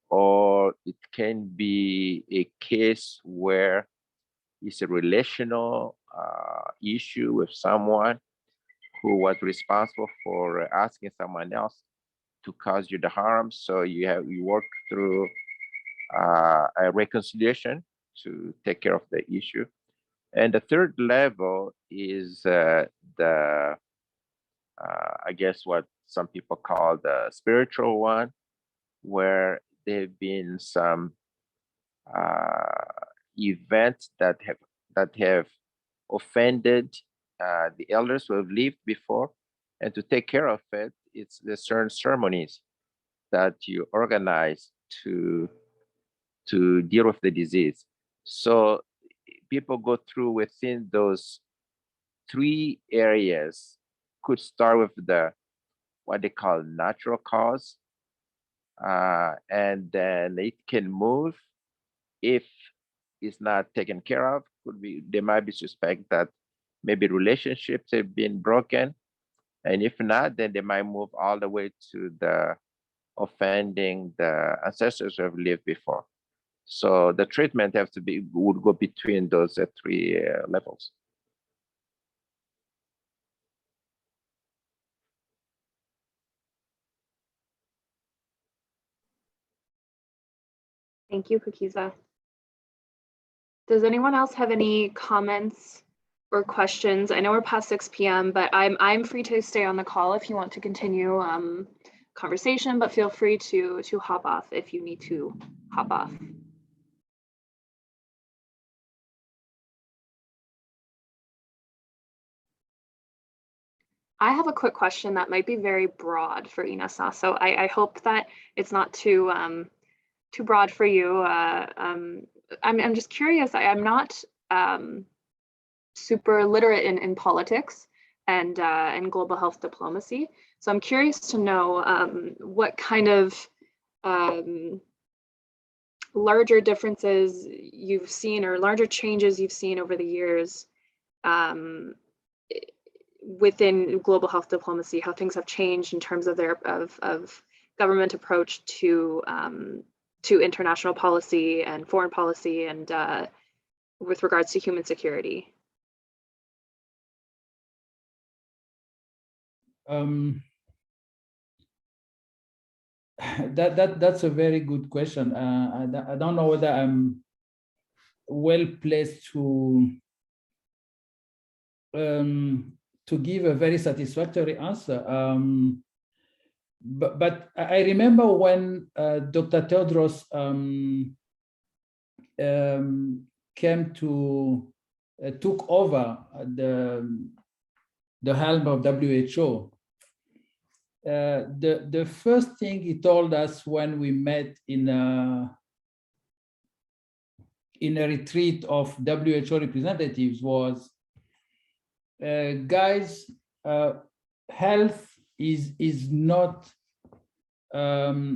Or it can be a case where it's a relational issue with someone who was responsible for asking someone else to cause you the harm. So you work through a reconciliation to take care of the issue. And the third level is I guess what some people call the spiritual one, where there have been some events that have offended the elders who have lived before, and to take care of it, it's the certain ceremonies that you organize to deal with the disease. So people go through within those three areas. Could start with the what they call natural cause, and then it can move if it's not taken care of. Could be they might be suspect that maybe relationships have been broken, and if not, then they might move all the way to the offending the ancestors who have lived before. So the treatment would go between those three levels. Thank you, Pakiza. Does anyone else have any comments or questions? I know we're past 6 p.m., but I'm free to stay on the call if you want to continue conversation, but feel free to hop off if you need to hop off. I have a quick question that might be very broad for Inessa, so I hope that it's not too broad for you. I'm just curious. I'm not super literate in politics and global health diplomacy, so I'm curious to know what kind of larger differences you've seen or larger changes you've seen over the years within global health diplomacy, how things have changed in terms of their of government approach to international policy and foreign policy and with regards to human security. That's a very good question. I don't know whether I'm well placed to give a very satisfactory answer. But I remember when Dr. Tedros came to took over the helm of WHO. The first thing he told us when we met in a retreat of WHO representatives was, guys, health is not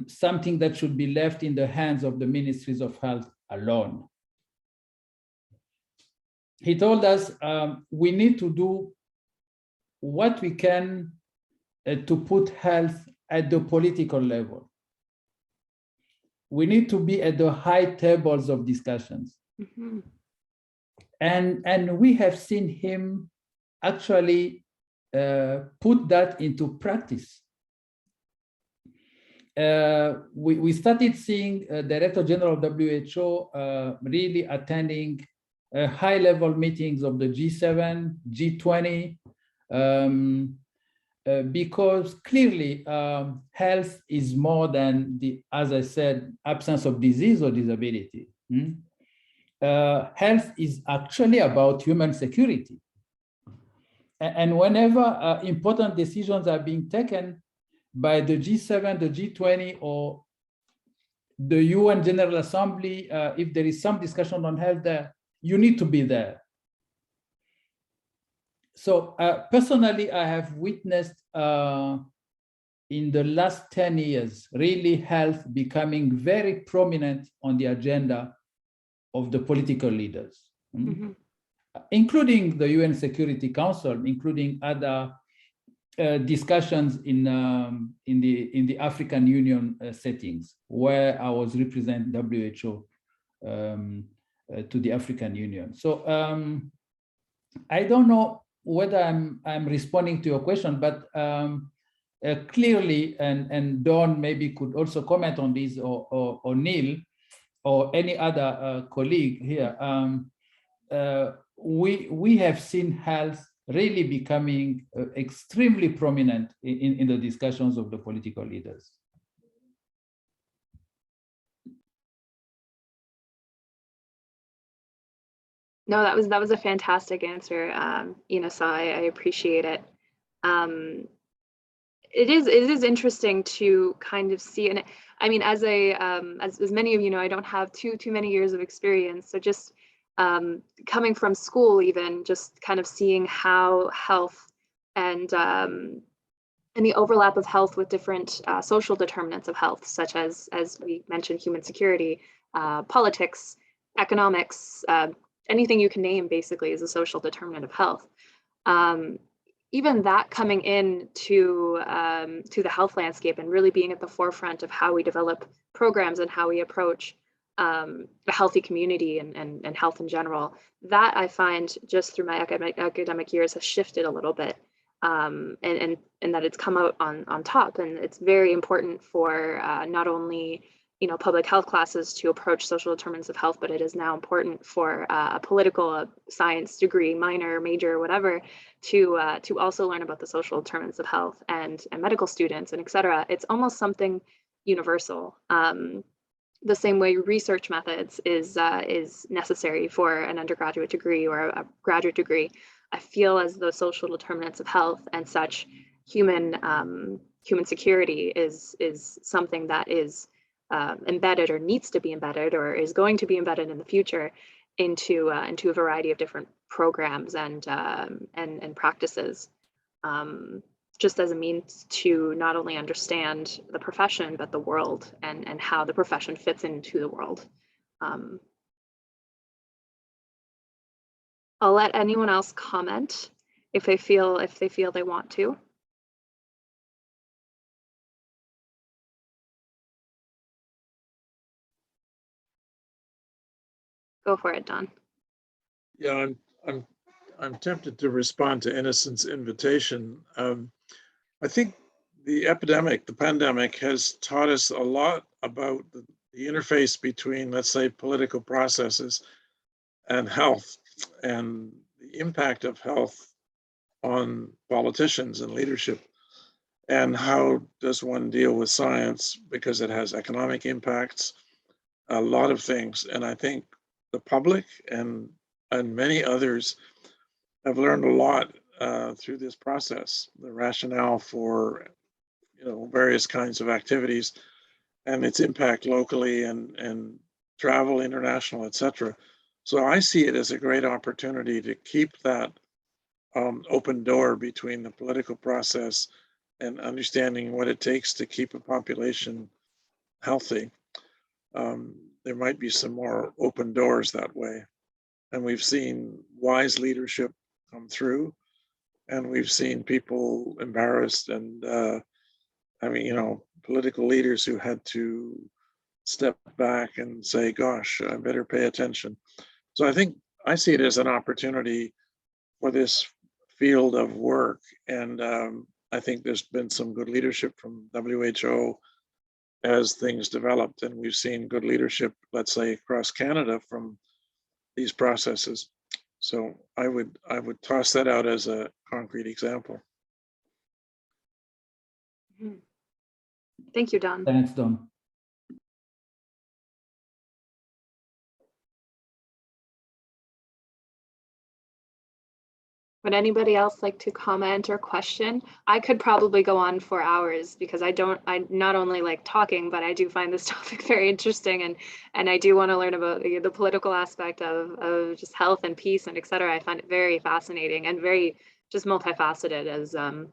something that should be left in the hands of the ministries of health alone. He told us we need to do what we can to put health at the political level. We need to be at the high tables of discussions. Mm-hmm. And we have seen him actually put that into practice. We started seeing Director General of WHO really attending high-level meetings of the G7, G20, because clearly health is more than as I said, absence of disease or disability. Health is actually about human security. And whenever important decisions are being taken by the G7, the G20, or the UN General Assembly, if there is some discussion on health there, you need to be there. So personally, I have witnessed in the last 10 years, really health becoming very prominent on the agenda of the political leaders, including the UN Security Council, including other discussions in the African Union settings, where I was representing WHO to the African Union. So I don't know whether I'm responding to your question, but clearly, and Dawn maybe could also comment on this, or Neil, or any other colleague here. We have seen health really becoming extremely prominent in the discussions of the political leaders. No, that was a fantastic answer, Ines. I appreciate it. It is interesting to kind of see, and I mean, as many of you know, I don't have too many years of experience, so just coming from school, even just kind of seeing how health and the overlap of health with different social determinants of health, such as we mentioned, human security, politics, economics, anything you can name basically is a social determinant of health. Even that coming in to the health landscape and really being at the forefront of how we develop programs and how we approach a healthy community and health in general, that I find just through my academic years has shifted a little bit, and that it's come out on top. And it's very important for not only public health classes to approach social determinants of health, but it is now important for a political science degree, minor, major, whatever, to also learn about the social determinants of health, and medical students and et cetera. It's almost something universal. The same way research methods is necessary for an undergraduate degree or a graduate degree. I feel as though social determinants of health and such human security is something that is embedded, or needs to be embedded, or is going to be embedded in the future into a variety of different programs and practices, just as a means to not only understand the profession but the world, and how the profession fits into the world. I'll let anyone else comment if they feel they want to. Go for it, Don. Yeah, I'm tempted to respond to Innocent's invitation. I think the pandemic has taught us a lot about the interface between, let's say, political processes and health, and the impact of health on politicians and leadership. And how does one deal with science, because it has economic impacts, a lot of things. And I think the public and many others have learned a lot through this process, the rationale for various kinds of activities and its impact locally and travel, international, etc. So I see it as a great opportunity to keep that open door between the political process and understanding what it takes to keep a population healthy. There might be some more open doors that way. And we've seen wise leadership come through, and we've seen people embarrassed and political leaders who had to step back and say, gosh, I better pay attention. So I see it as an opportunity for this field of work. And I think there's been some good leadership from WHO as things developed. And we've seen good leadership, let's say, across Canada from these processes. So I would toss that out as a concrete example. Thank you, Don. Thanks, Don. Would anybody else like to comment or question? I could probably go on for hours, because I not only like talking, but I do find this topic very interesting, and I do want to learn about the political aspect of just health and peace and et cetera. I find it very fascinating and very just multifaceted,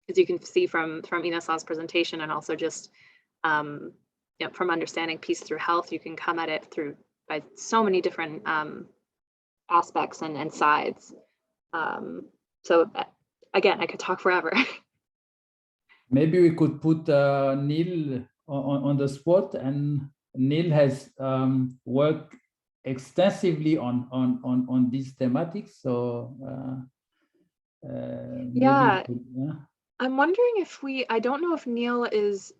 as you can see from Inasal's presentation, and also just from understanding peace through health, you can come at it by so many different aspects and sides. So again, I could talk forever. Maybe we could put Neil on the spot, and Neil has worked extensively on these thematics. So Yeah, yeah. I'm wondering if I don't know if Neil is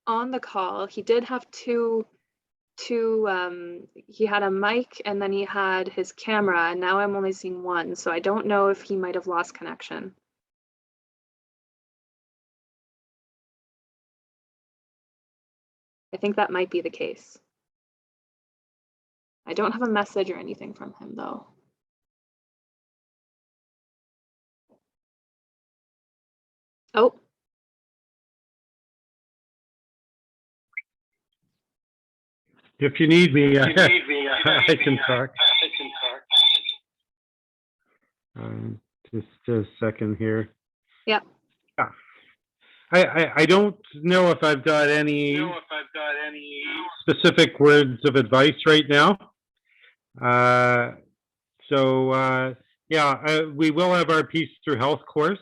on the call. He did have he had a mic and then he had his camera, and now I'm only seeing one. So I don't know if he might have lost connection. I think that might be the case. I don't have a message or anything from him though. Oh. If you need me, I can talk. Just a second here. Yeah. I don't know if I've got any specific words of advice right now. We will have our Peace Through Health course.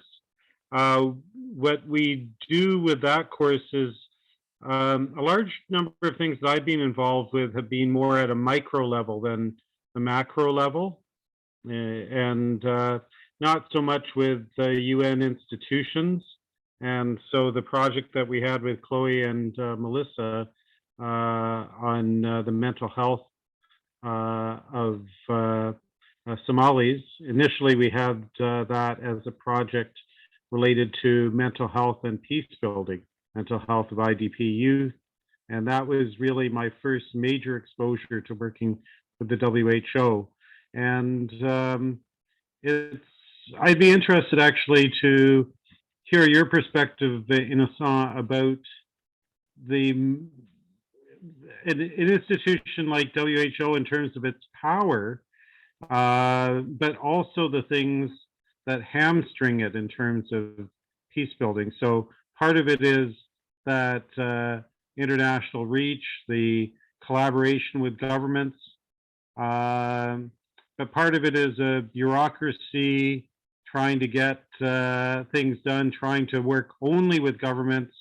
What we do with that course is a large number of things that I've been involved with have been more at a micro level than the macro level, and not so much with the UN institutions. And so the project that we had with Chloe and Melissa on the mental health of Somalis, initially we had that as a project related to mental health and peace building, mental health of IDP youth. And that was really my first major exposure to working with the WHO. And I'd be interested actually to hear your perspective, Innocent, about an institution like WHO in terms of its power, but also the things that hamstring it in terms of peace building. So part of it is that international reach, the collaboration with governments, but part of it is a bureaucracy trying to get things done, trying to work only with governments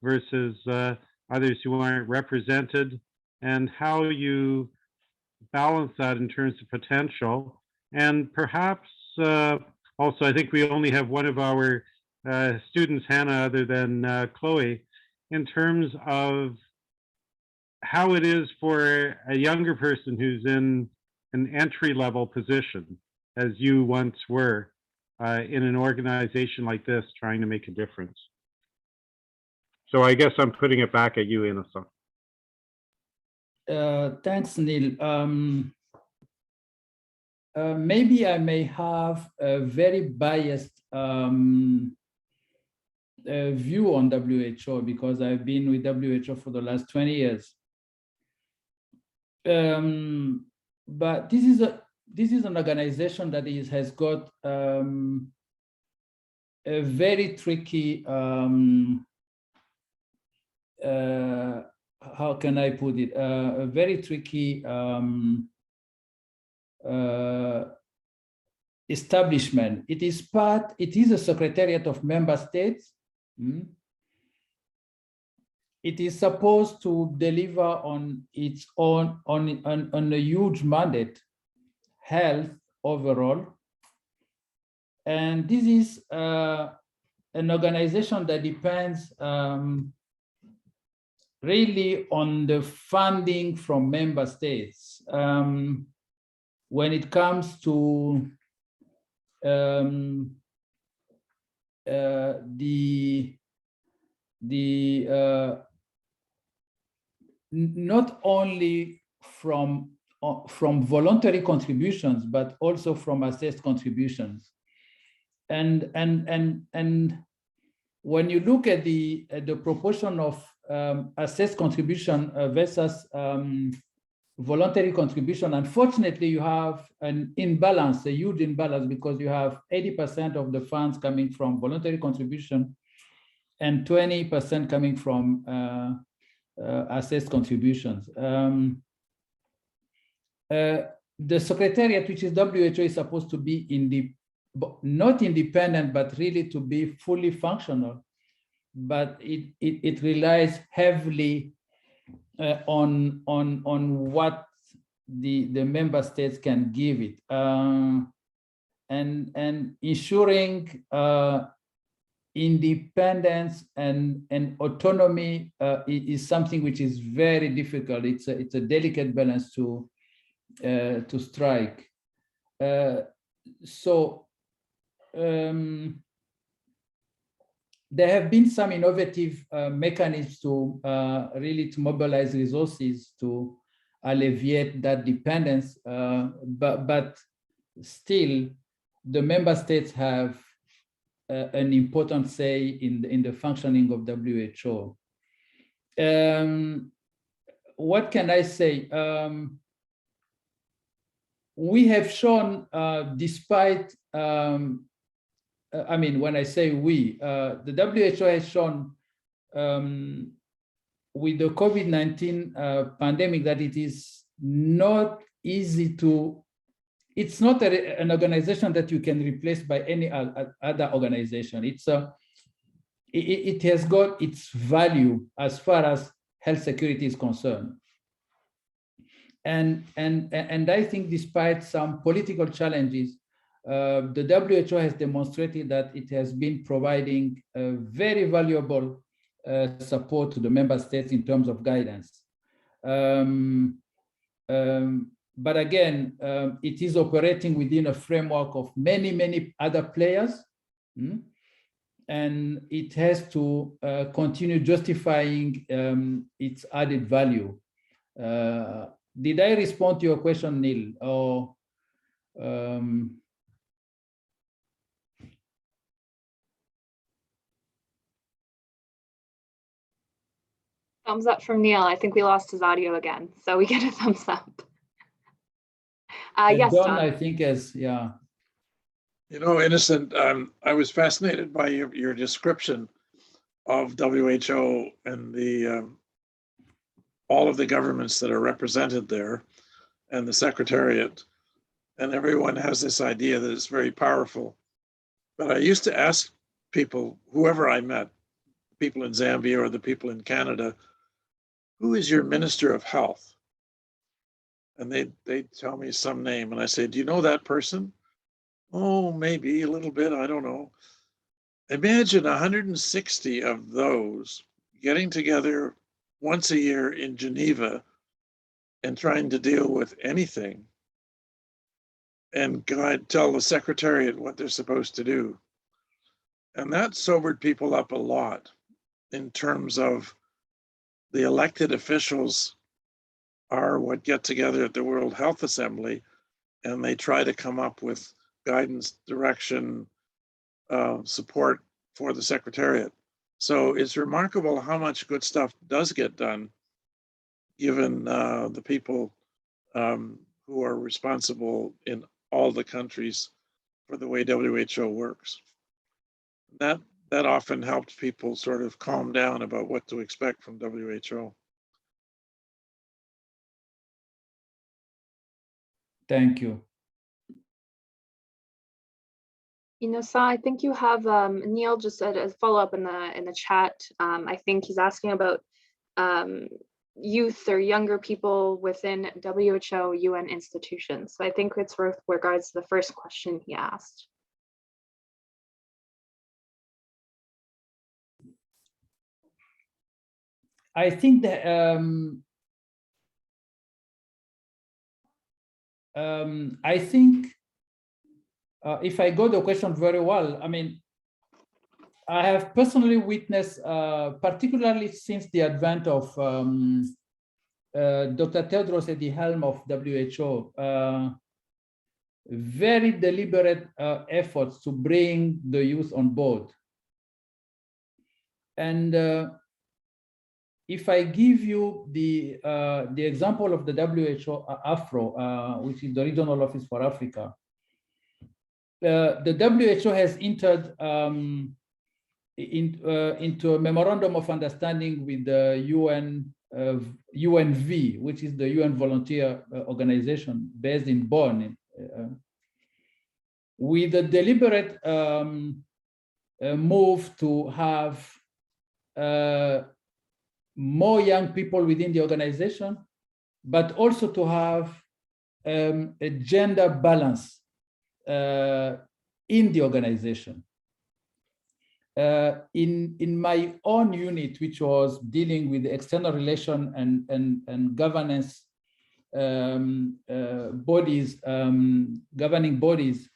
versus others who aren't represented, and how you balance that in terms of potential. And perhaps also, I think we only have one of our students, Hannah, other than Chloe, in terms of how it is for a younger person who's in an entry-level position, as you once were, in an organization like this, trying to make a difference. So I guess I'm putting it back at you, Innocent. Thanks, Neil. Maybe I may have a very biased view on WHO because I've been with WHO for the last 20 years. But this is an organization that has got a very tricky, how can I put it? A very tricky establishment. It is a secretariat of member states. It is supposed to deliver on its own, on a huge mandate, health overall. And this is an organization that depends really on the funding from member states. When it comes to not only from voluntary contributions, but also from assessed contributions. And when you look at the proportion of assessed contribution versus voluntary contribution, unfortunately, you have an imbalance, a huge imbalance, because you have 80% of the funds coming from voluntary contribution and 20% coming from assessed contributions. The Secretariat, which is WHO, is supposed to be not independent, but really to be fully functional. But it relies heavily on what the member states can give it, and ensuring independence and autonomy is something which is very difficult. It's a delicate balance to strike. There have been some innovative mechanisms to really to mobilize resources to alleviate that dependence, but still the member states have an important say in the functioning of WHO. What can I say? We have shown, despite, I mean, when I say we, the WHO has shown with the COVID-19 pandemic that it is not easy to, it's not an organization that you can replace by any other organization. It has got its value as far as health security is concerned. And I think despite some political challenges, the WHO has demonstrated that it has been providing very valuable support to the member states in terms of guidance. But again, it is operating within a framework of many, many other players, and it has to continue justifying its added value. Did I respond to your question, Neil? Or Thumbs up from Neil. I think we lost his audio again, so we get a thumbs up. Yes, Don, I think yeah. You know, Innocent, I was fascinated by your description of WHO and the all of the governments that are represented there and the Secretariat. And everyone has this idea that it's very powerful. But I used to ask people, whoever I met, people in Zambia or the people in Canada, who is your Minister of Health? And they'd tell me some name. And I say, do you know that person? Oh, maybe a little bit, I don't know. Imagine 160 of those getting together once a year in Geneva and trying to deal with anything and tell the Secretariat what they're supposed to do. And that sobered people up a lot in terms of the elected officials are what get together at the World Health Assembly, and they try to come up with guidance, direction, support for the Secretariat. So it's remarkable how much good stuff does get done, given the people who are responsible in all the countries for the way WHO works. That often helped people sort of calm down about what to expect from WHO. Thank you. Inosa, I think you have Neil just said a follow-up in the chat. I think he's asking about youth or younger people within WHO UN institutions. So I think it's with regards to the first question he asked. I think that I think if I got the question very well, I mean, I have personally witnessed, particularly since the advent of Dr. Tedros at the helm of WHO, very deliberate efforts to bring the youth on board. And if I give you the example of the WHO AFRO, which is the Regional Office for Africa, the WHO has entered into a memorandum of understanding with the UNV, which is the UN volunteer organization based in Bonn, with a deliberate move to have more young people within the organization, but also to have a gender balance in the organization. In my own unit, which was dealing with the external relation and governance bodies, governing bodies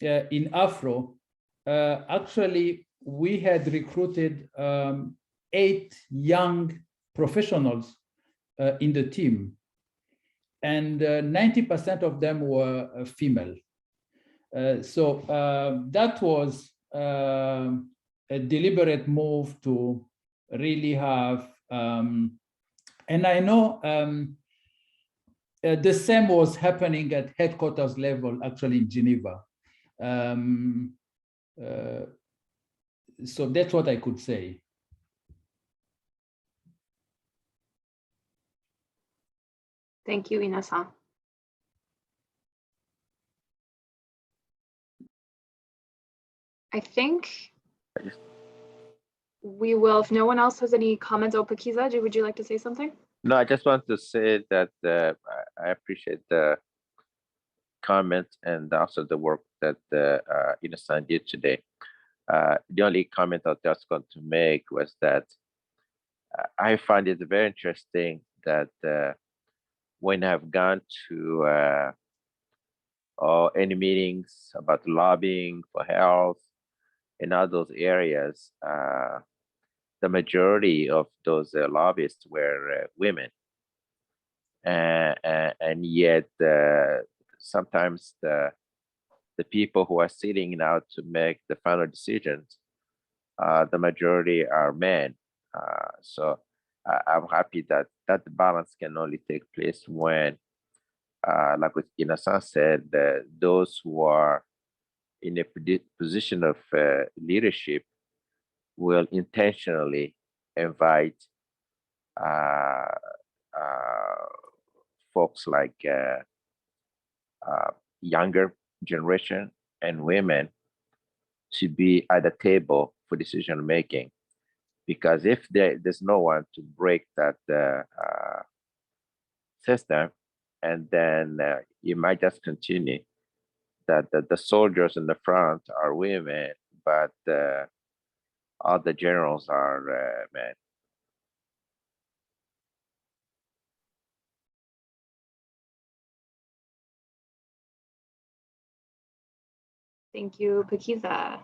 in Afro, actually, we had recruited 8 young professionals in the team, and 90% of them were female. So that was a deliberate move to really have, and I know the same was happening at headquarters level, actually in Geneva. So that's what I could say. Thank you, Ina-san. I think we will, if no one else has any comments. Oh, Pakiza, would you like to say something? No, I just want to say that I appreciate the comments and also the work that Ina-san did today. The only comment I was just going to make was that I find it very interesting that when I've gone to any meetings about lobbying for health in all those areas, the majority of those lobbyists were women. And yet sometimes the people who are sitting now to make the final decisions, the majority are men. So I'm happy that that balance can only take place when, like what Ina-san said, those who are in a position of leadership will intentionally invite folks like younger generation and women to be at the table for decision making. Because if there's no one to break that system, and then you might just continue that the soldiers in the front are women, but all the generals are men. Thank you, Pakiza.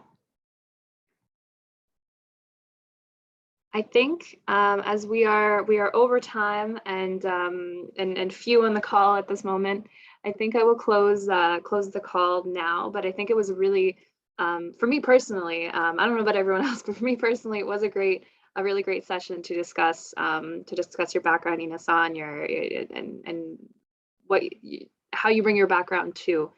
I think as we are over time and few on the call at this moment, I think I will close the call now. But I think it was really, for me personally, I don't know about everyone else, but for me personally, it was a really great session to discuss your background, Ina-san, how you bring your background to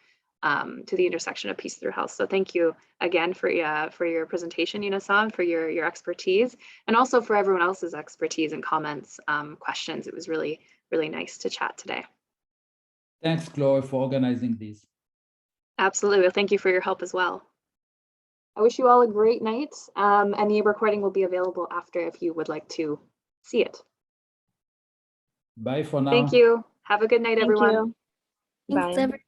the intersection of peace through health. So thank you again for your presentation, Ina-san, for your expertise, and also for everyone else's expertise and comments, questions. It was really, really nice to chat today. Thanks, Chloe, for organizing this. Absolutely. Well, thank you for your help as well. I wish you all a great night, and the recording will be available after if you would like to see it. Bye for now. Thank you. Have a good night, everyone. Thanks, everyone.